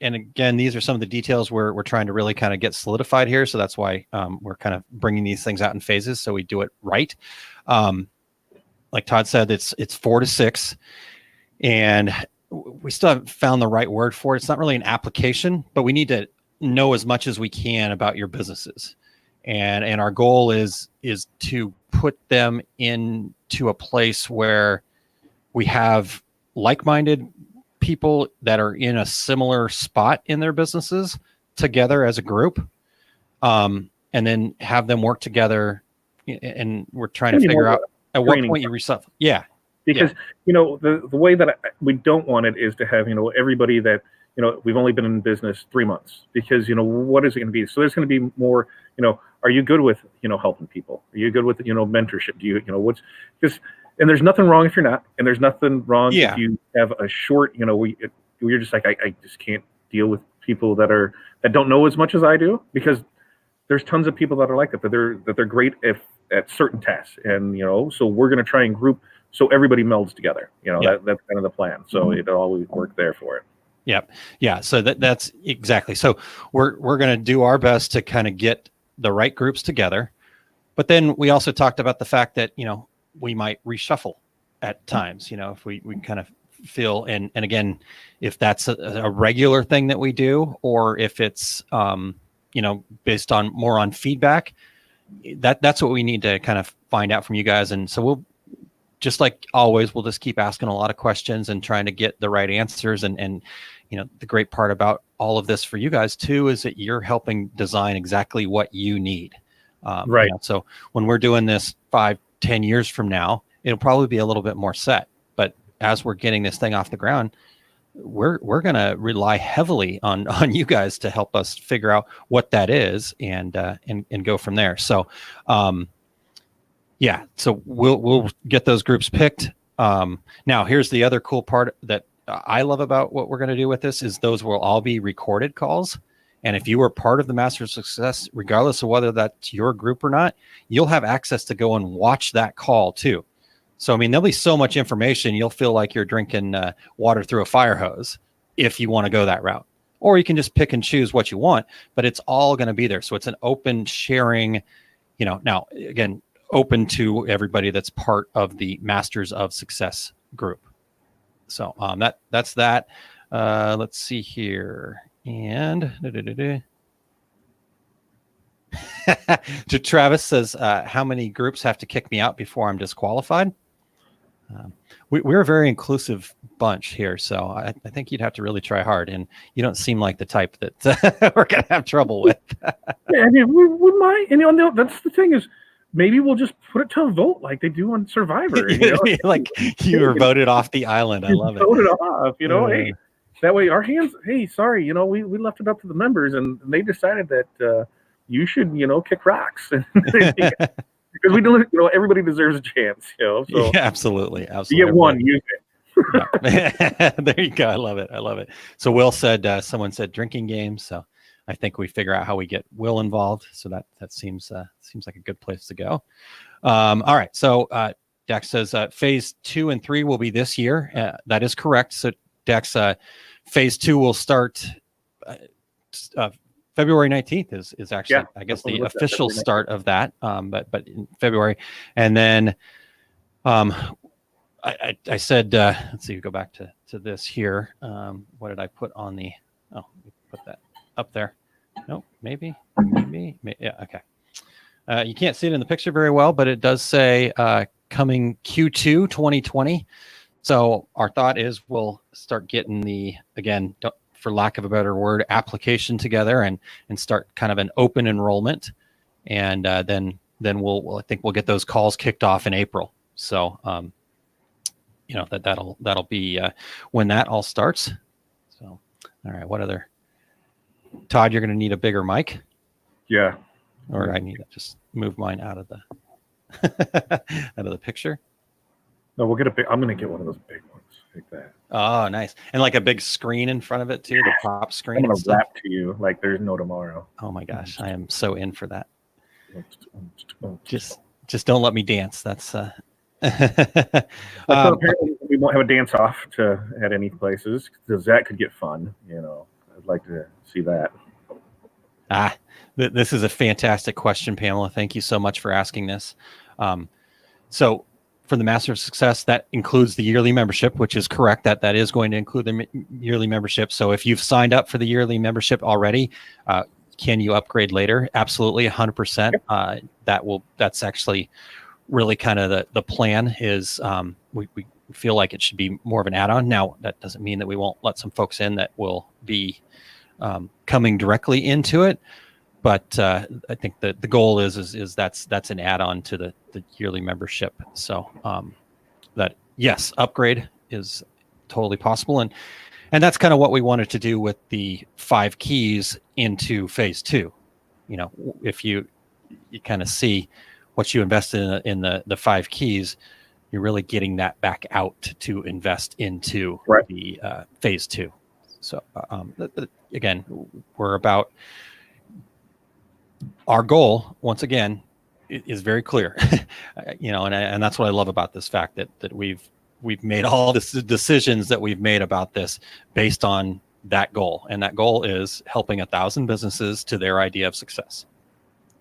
And again, these are some of the details we're trying to really kind of get solidified here. So that's why we're kind of bringing these things out in phases so we do it right. Like Todd said, it's 4 to 6, and we still haven't found the right word for it. It's not really an application, but we need to know as much as we can about your businesses. And our goal is to put them into a place where we have like-minded people that are in a similar spot in their businesses together as a group, and then have them work together. And we're trying to figure out at what point you reshuffle. Yeah. Because, the way that we don't want it is to have, everybody that, we've only been in business 3 months, because, what is it going to be? So there's going to be more, are you good with, helping people? Are you good with, mentorship? Do you, and there's nothing wrong if you're not, and there's nothing wrong if you have a short, you're just like, I just can't deal with people that don't know as much as I do, because there's tons of people that are like that they're great at certain tasks. And, so we're going to try and group so everybody melds together. That's kind of the plan. So it'll always work there for it. Yep. Yeah. So that's exactly. So we're going to do our best to kind of get the right groups together. But then we also talked about the fact that, we might reshuffle at times, if we kind of feel, and again, if that's a regular thing that we do, or if it's, based on more on feedback, that's what we need to kind of find out from you guys. And so we'll, just like always, we'll just keep asking a lot of questions and trying to get the right answers. And the great part about all of this for you guys too is that you're helping design exactly what you need. Right. So when we're doing this 5-10 years from now, it'll probably be a little bit more set. But as we're getting this thing off the ground, we're going to rely heavily on you guys to help us figure out what that is and go from there. So, so we'll get those groups picked. Now, here's the other cool part that I love about what we're going to do with this is those will all be recorded calls. And if you were part of the Master of Success, regardless of whether that's your group or not, you'll have access to go and watch that call too. So, I mean, there'll be so much information, you'll feel like you're drinking water through a fire hose if you want to go that route. Or you can just pick and choose what you want, but it's all going to be there. So it's an open sharing, now, again, open to everybody that's part of the Masters of Success group. So that's that. Let's see here. And to Travis says, how many groups have to kick me out before I'm disqualified? We're a very inclusive bunch here, so I think you'd have to really try hard, and you don't seem like the type that we're going to have trouble with. Yeah, I mean, we might, and that's the thing is, maybe we'll just put it to a vote like they do on Survivor. Like you were voted off the island. I love it. Voted off, hey, that way our hands, hey, sorry, we left it up to the members, and they decided that you should, kick rocks. Because we don't, everybody deserves a chance, So yeah, absolutely. You get one, use it. Yeah. There you go. I love it. So Will said, someone said drinking games. So I think we figure out how we get Will involved. So that seems like a good place to go. All right. So Dex says phase 2 and 3 will be this year. That is correct. So Dex, phase 2 will start February 19th is actually, I guess, the official start of that. But in February, and then I said, let's see, go back to this here. What did I put on the? Oh, put that up there. No, maybe. Yeah, okay. You can't see it in the picture very well, but it does say coming Q2 2020. So our thought is we'll start getting the, again, for lack of a better word, application together and start kind of an open enrollment. And then I think we'll get those calls kicked off in April. So, that'll be when that all starts. So, all right, what other? Todd, you're going to need a bigger mic. Yeah. Or I need to just move mine out of the out of the picture. No, we'll get I'm going to get one of those big ones like that. Oh, nice. And like a big screen in front of it too, the pop screen. I'm going to rap to you like there's no tomorrow. Oh my gosh, I am so in for that. Just don't let me dance. That's apparently we won't have a dance off at any places because that could get fun. I'd like to see that. This is a fantastic question, Pamela. Thank you so much for asking this. So for the Master of Success, that includes the yearly membership, which is correct. That is going to include the yearly membership. So if you've signed up for the yearly membership already, can you upgrade later? Absolutely, 100%. That's actually really kind of the plan is we feel like it should be more of an add-on. Now, that doesn't mean that we won't let some folks in that will be coming directly into it. But I think that the goal is that's an add-on to the yearly membership. So that, yes, upgrade is totally possible. And that's kind of what we wanted to do with the 5 keys into phase 2. You know, if you kind of see what you invested in the 5 keys, you're really getting that back out to invest into the phase 2. So again, we're about, our goal, once again, is very clear. You know, and that's what I love about this fact that we've made all the decisions that we've made about this based on that goal. And that goal is helping 1,000 businesses to their idea of success.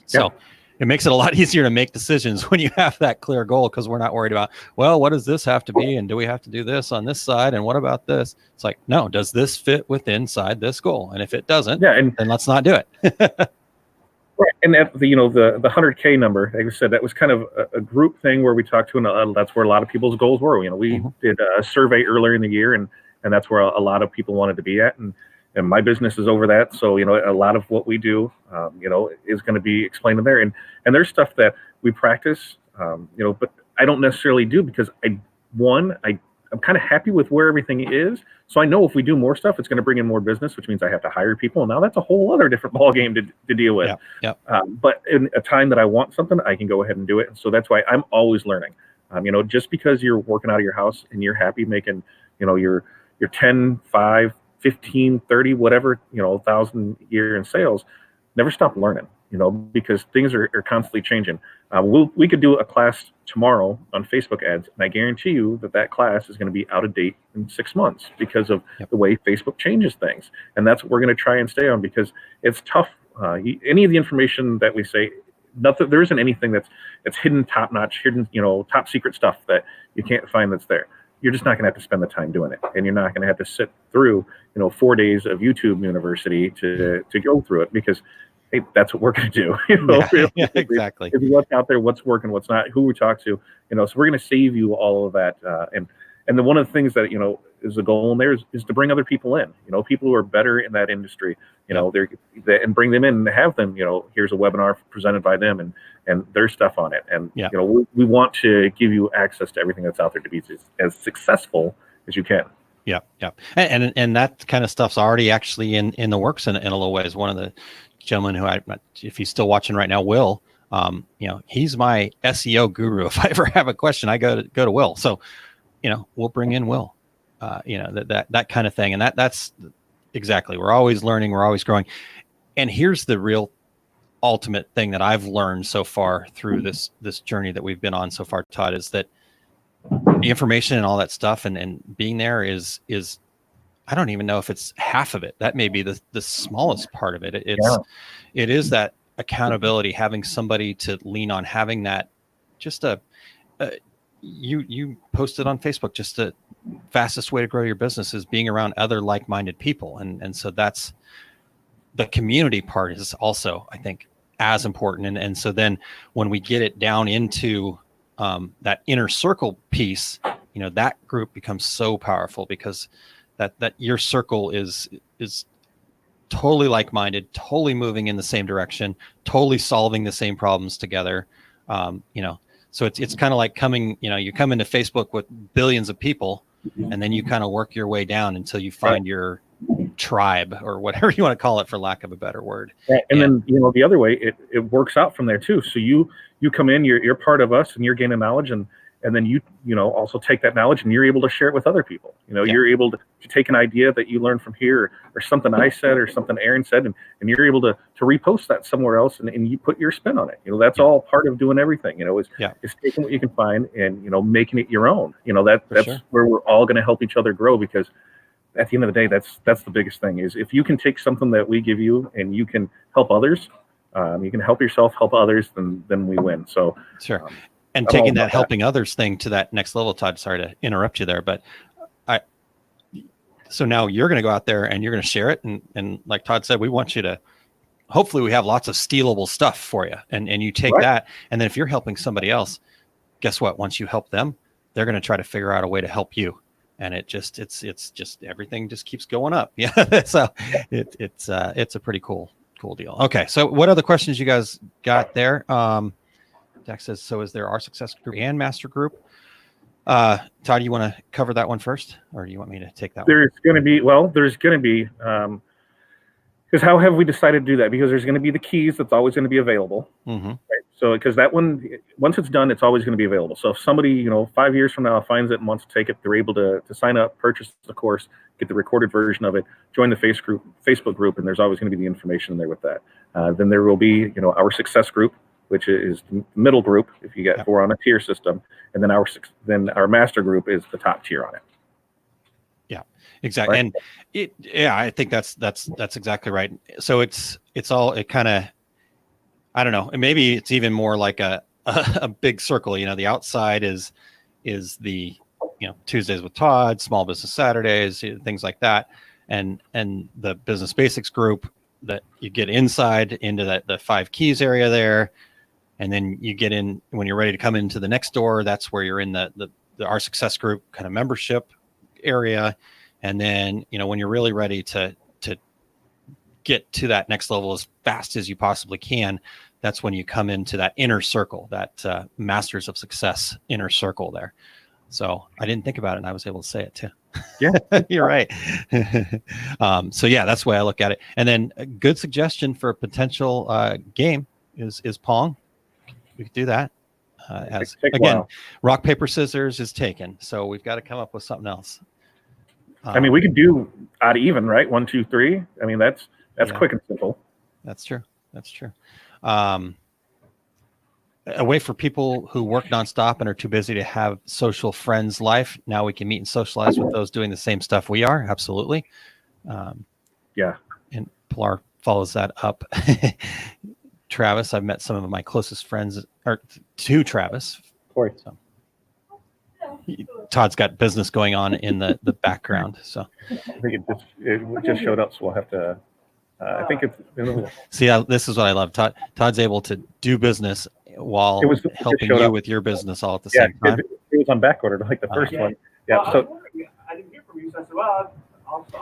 So it makes it a lot easier to make decisions when you have that clear goal, because we're not worried about, well, what does this have to be? And do we have to do this on this side? And what about this? It's like, no, does this fit inside this goal? And if it doesn't, then let's not do it. Right, and at the, you know, the 100K number, like I said, that was kind of a group thing where we talked to, and that's where a lot of people's goals were. You know, we did a survey earlier in the year, and that's where a lot of people wanted to be at, and my business is over that. So, you know, a lot of what we do, you know, is going to be explained in there, and there's stuff that we practice, you know, but I don't necessarily do, because I'm kind of happy with where everything is. So I know if we do more stuff, it's going to bring in more business, which means I have to hire people. And now that's a whole other different ballgame to deal with. But in a time that I want something, I can go ahead and do it. And so that's why I'm always learning. You know, just because you're working out of your house and you're happy making, you know, your 10, 5, 15, 30, whatever, you know, 1,000 a year in sales, never stop learning, you know, because things are constantly changing. We could do a class tomorrow on Facebook ads, and I guarantee you that class is going to be out of date in 6 months because of the way Facebook changes things. And that's what we're going to try and stay on, because it's tough. Any of the information that we say, there isn't anything that's hidden, top-notch, hidden, you know, top secret stuff that you can't find that's there. You're just not going to have to spend the time doing it, and you're not going to have to sit through, you know, 4 days of YouTube University to go through it, because hey, that's what we're going to do. You know, exactly. If what's out there, what's working, what's not, who we talk to, you know. So we're going to save you all of that, and then one of the things that, you know, is the goal in there is to bring other people in, you know, people who are better in that industry, you know, and bring them in and have them, you know, here's a webinar presented by them and their stuff on it. And, you know, we want to give you access to everything that's out there to be as successful as you can. Yeah. And that kind of stuff's already actually in the works in a little ways. One of the gentlemen who if he's still watching right now, Will, you know, he's my SEO guru. If I ever have a question, I go to Will. So, you know, we'll bring in Will, you know, that kind of thing. And that's exactly, we're always learning, we're always growing. And here's the real ultimate thing that I've learned so far through this journey that we've been on so far, Todd, is that the information and all that stuff and being there is I don't even know if it's half of it. That may be the smallest part of it. It is that accountability, having somebody to lean on, having that just you posted on Facebook, just the fastest way to grow your business is being around other like-minded people. And so that's the community part is also, I think, as important. And so then when we get it down into that inner circle piece, you know, that group becomes so powerful, because that your circle is totally like-minded, totally moving in the same direction, totally solving the same problems together. You know, so it's kind of like you come into Facebook with billions of people, and then you kind of work your way down until you find your tribe, or whatever you want to call it, for lack of a better word. And then, you know, the other way, it works out from there too. So you come in, you're part of us, and you're gaining knowledge, and then you know, also take that knowledge and you're able to share it with other people. You know, you're able to take an idea that you learned from here, or something I said, or something Aaron said, and you're able to repost that somewhere else, and you put your spin on it. You know, that's all part of doing everything, you know, is taking what you can find and, you know, making it your own. You know, that's where we're all going to help each other grow, because at the end of the day, that's the biggest thing, is if you can take something that we give you and you can help others, you can help yourself, help others, then we win. So and taking that helping others thing to that next level, Todd, sorry to interrupt you there, but so now you're going to go out there and you're going to share it. And like Todd said, we want you to, hopefully we have lots of stealable stuff for you. And you take that. And then if you're helping somebody else, guess what? Once you help them, they're going to try to figure out a way to help you. and it's just everything just keeps going up. Yeah. So it's a pretty cool deal. Okay. So what other questions you guys got there? Dex says, so is there our success group and master group? Todd, you want to cover that one first, or do you want me to take that one? There's going to be, because how have we decided to do that? Because there's going to be the keys that's always going to be available. Mm-hmm. Right? So, because that one, once it's done, it's always going to be available. So if somebody, 5 years from now finds it and wants to take it, they're able to sign up, purchase the course, get the recorded version of it, join the Facebook group, and there's always going to be the information there with that. Then there will be, our success group, which is the middle group if you get if we're on a tier system, and then our master group is the top tier on it. Yeah, exactly. Right? And I think that's exactly right. So it kind of, I don't know, and maybe it's even more like a big circle. The outside is the Tuesdays with Todd, Small Business Saturdays, things like that, and the Business Basics group that you get inside into the 5 keys area there. And then you get in when you're ready to come into the next door. That's where you're in the our success group kind of membership area. And then, when you're really ready to get to that next level as fast as you possibly can, that's when you come into that inner circle, that Masters of Success inner circle there. So I didn't think about it, and I was able to say it too. Yeah, you're right. So yeah, that's the way I look at it. And then a good suggestion for a potential game is Pong. We could do that. Again, rock, paper, scissors is taken. So we've got to come up with something else. We could do odd even, right? 1, 2, 3. That's quick and simple. That's true. A way for people who work nonstop and are too busy to have social friends life. Now we can meet and socialize with those doing the same stuff we are. Absolutely. Yeah. And Pilar follows that up. Travis, I've met some of my closest friends, or to Travis. Corey. So Todd's got business going on in the background. So I think it just showed up, so we'll have to. I think it's. See, this is what I love. Todd's able to do business while helping you with your business all at the same time. It was on back order, like the first one. Yeah. So I didn't hear from you, so I said, well.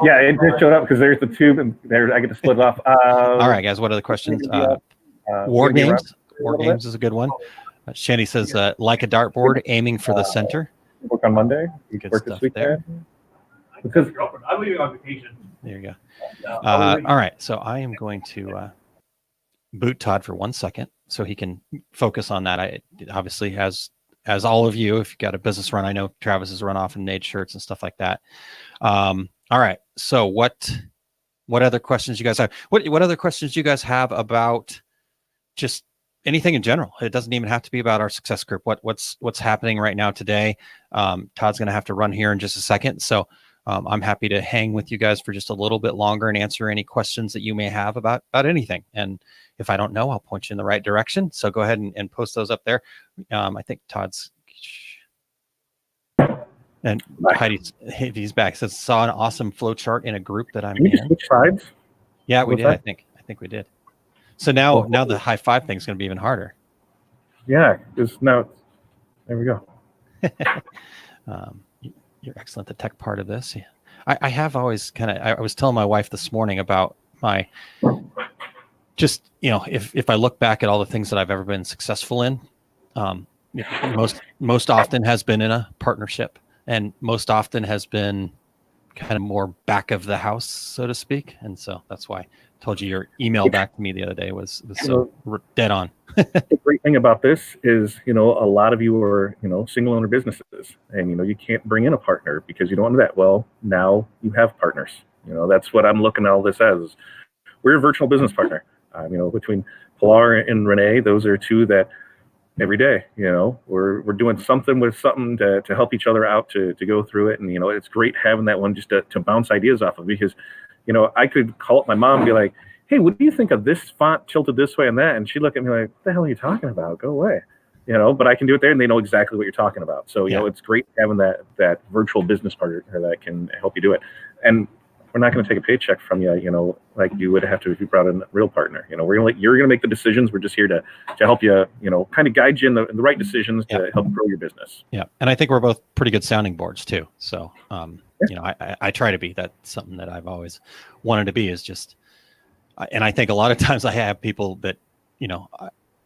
Yeah, it just showed up because there's the tube, and there I get to split it off. All right, guys. What are the questions? War games. War games is a good one. Shanny says, like a dartboard, aiming for the center. Work on Monday. Good work stuff this week there. Because I'm leaving on vacation. There you go. All right. So I am going to boot Todd for 1 second so he can focus on that. I obviously, as all of you, if you've got a business run, I know Travis has run off and made shirts and stuff like that. All right. So what other questions you guys have? What other questions do you guys have about just anything in general? It doesn't even have to be about our success group. What's happening right now today? Todd's going to have to run here in just a second. So I'm happy to hang with you guys for just a little bit longer and answer any questions that you may have about anything. And if I don't know, I'll point you in the right direction. So go ahead and post those up there. I think Todd's and Heidi's back. Says saw an awesome flow chart in a group that I'm in. Switch sides? Yeah, we did. I think we did. So now the high five thing is going to be even harder. Yeah, because now there we go. You're excellent at the tech part of this. I have always I was telling my wife this morning about my just, if I look back at all the things that I've ever been successful in, most often has been in a partnership, and most often has been kind of more back of the house, so to speak. And so that's why I told you your email back to me the other day was so dead on. The great thing about this is, a lot of you are, single owner businesses, and, you can't bring in a partner because you don't want that. Well, now you have partners. That's what I'm looking at all this as. We're a virtual business partner. Between Pilar and Renee, those are two that every day, we're doing something to help each other out to go through it. And, it's great having that one just to bounce ideas off of, because, I could call up my mom and be like, hey, what do you think of this font tilted this way and that? And she'd look at me like, what the hell are you talking about? Go away. But I can do it there, and they know exactly what you're talking about. So, it's great having that virtual business partner that can help you do it. And we're not going to take a paycheck from you, like you would have to if you brought in a real partner. You're going to make the decisions. We're just here to help you, kind of guide you in the right decisions to help grow your business. Yeah. And I think we're both pretty good sounding boards too. So, I try to be. That's something that I've always wanted to be, is just, and I think a lot of times I have people that,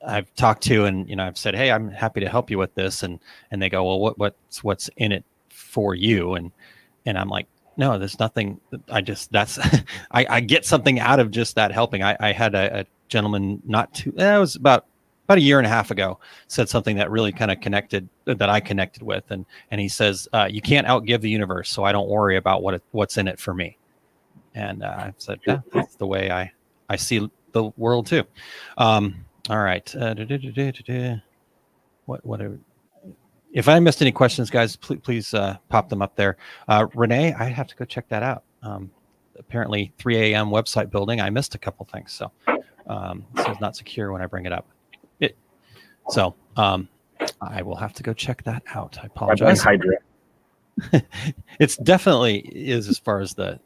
I've talked to, and, I've said, hey, I'm happy to help you with this. And they go, well, what's in it for you? And I'm like, no, there's nothing. I get something out of just that helping. I had a gentleman it was about a year and a half ago, said something that really kind of that I connected with. And he says, you can't outgive the universe, so I don't worry about what's in it for me. And I said, yeah, that's the way I see the world too. All right. If I missed any questions, guys, please pop them up there. Renee, I have to go check that out. Apparently 3 a.m. website building. I missed a couple things. So it's not secure when I bring it up. I will have to go check that out. I apologize. It's definitely is as far as the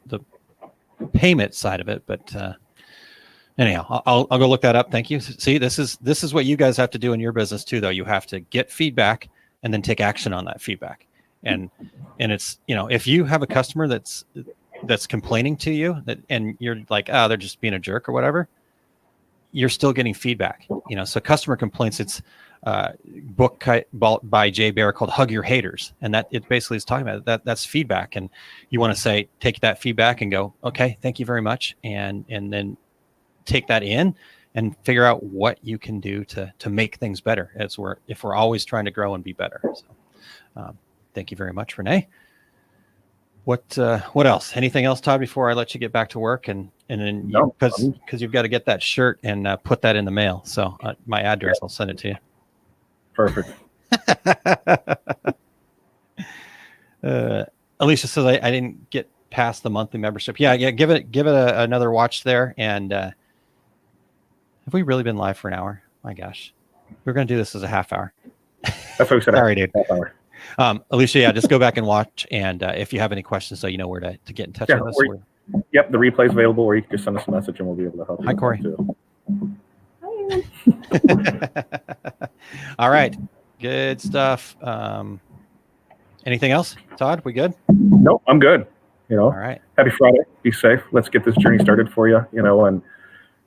payment side of it, but anyhow, I'll go look that up. Thank you. See, this is what you guys have to do in your business too, though. You have to get feedback and then take action on that feedback. And it's, if you have a customer that's complaining to you and you're like, they're just being a jerk or whatever, you're still getting feedback. So customer complaints, it's book by Jay Baer called Hug Your Haters. And that it basically is talking about that's feedback. And you want to say, take that feedback and go, okay, thank you very much. And then take that in and figure out what you can do to make things better if we're always trying to grow and be better. So thank you very much, Renee. What else? Anything else, Todd, before I let you get back to work? And then because you've got to get that shirt and put that in the mail. So my address, I'll send it to you. Perfect. Alicia says I didn't get past the monthly membership. Yeah. Give it another watch there. And have we really been live for an hour? My gosh, we're going to do this as a half hour. That's what we said. Sorry, dude. Half hour. Alicia, just go back and watch. And if you have any questions, so you know where to get in touch with us. Yep, the replay is available, or you can just send us a message and we'll be able to help you. Hi, Corey. Too. All right, good stuff. Anything else, Todd? We good? Nope, I'm good. All right. Happy Friday. Be safe. Let's get this journey started for you. And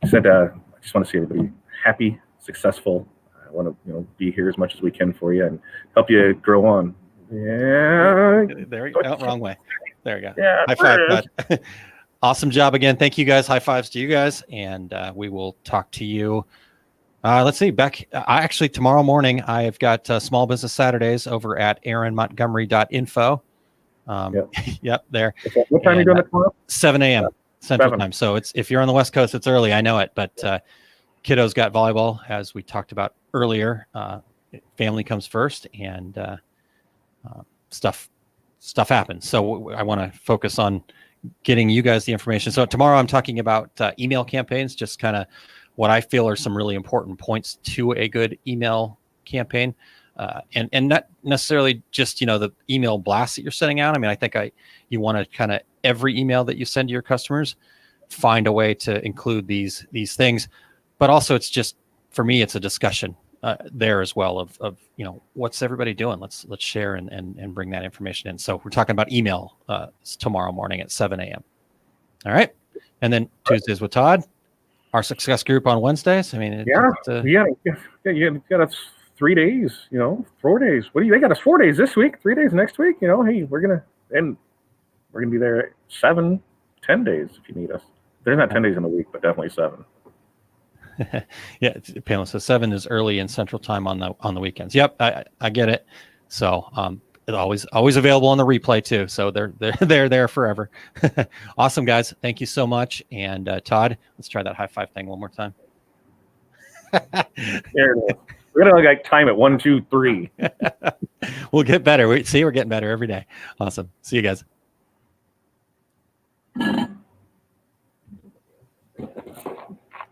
I said, I just want to see everybody happy, successful. I want to, be here as much as we can for you and help you grow on. Yeah. There you go. Wrong way. There you go. Yeah. High five, Todd. Awesome job again. Thank you guys. High fives to you guys. And we will talk to you. Let's see. Actually, tomorrow morning, I've got Small Business Saturdays over at aaronmontgomery.info. Yep, there. What time are you doing it tomorrow? 7 a.m. Central Time. So if you're on the West Coast, it's early. I know it, but kiddos got volleyball, as we talked about earlier. Family comes first, and stuff happens. So I want to focus on getting you guys the information. So tomorrow I'm talking about email campaigns, just kind of what I feel are some really important points to a good email campaign. And not necessarily just, the email blasts that you're sending out. I mean, I think you want to kind of every email that you send to your customers, find a way to include these things. But also it's just, for me, it's a discussion there as well of what's everybody doing? Let's share and bring that information in. So we're talking about email tomorrow morning at 7 a.m. All right. And then Tuesdays with Todd, our success group on Wednesdays. I mean, you got us 3 days, 4 days. They got us 4 days this week, 3 days next week. Hey, we're going to be there 7, 10 days if you need us. There's not 10 days in a week, but definitely 7. Yeah, Pamela says 7 is early in Central Time on the weekends. Yep, I get it. So it's always available on the replay too. So they're there forever. Awesome, guys. Thank you so much. And Todd, let's try that high five thing one more time. There it is. We're gonna time it 1, 2, 3. We'll get better. We're getting better every day. Awesome. See you guys.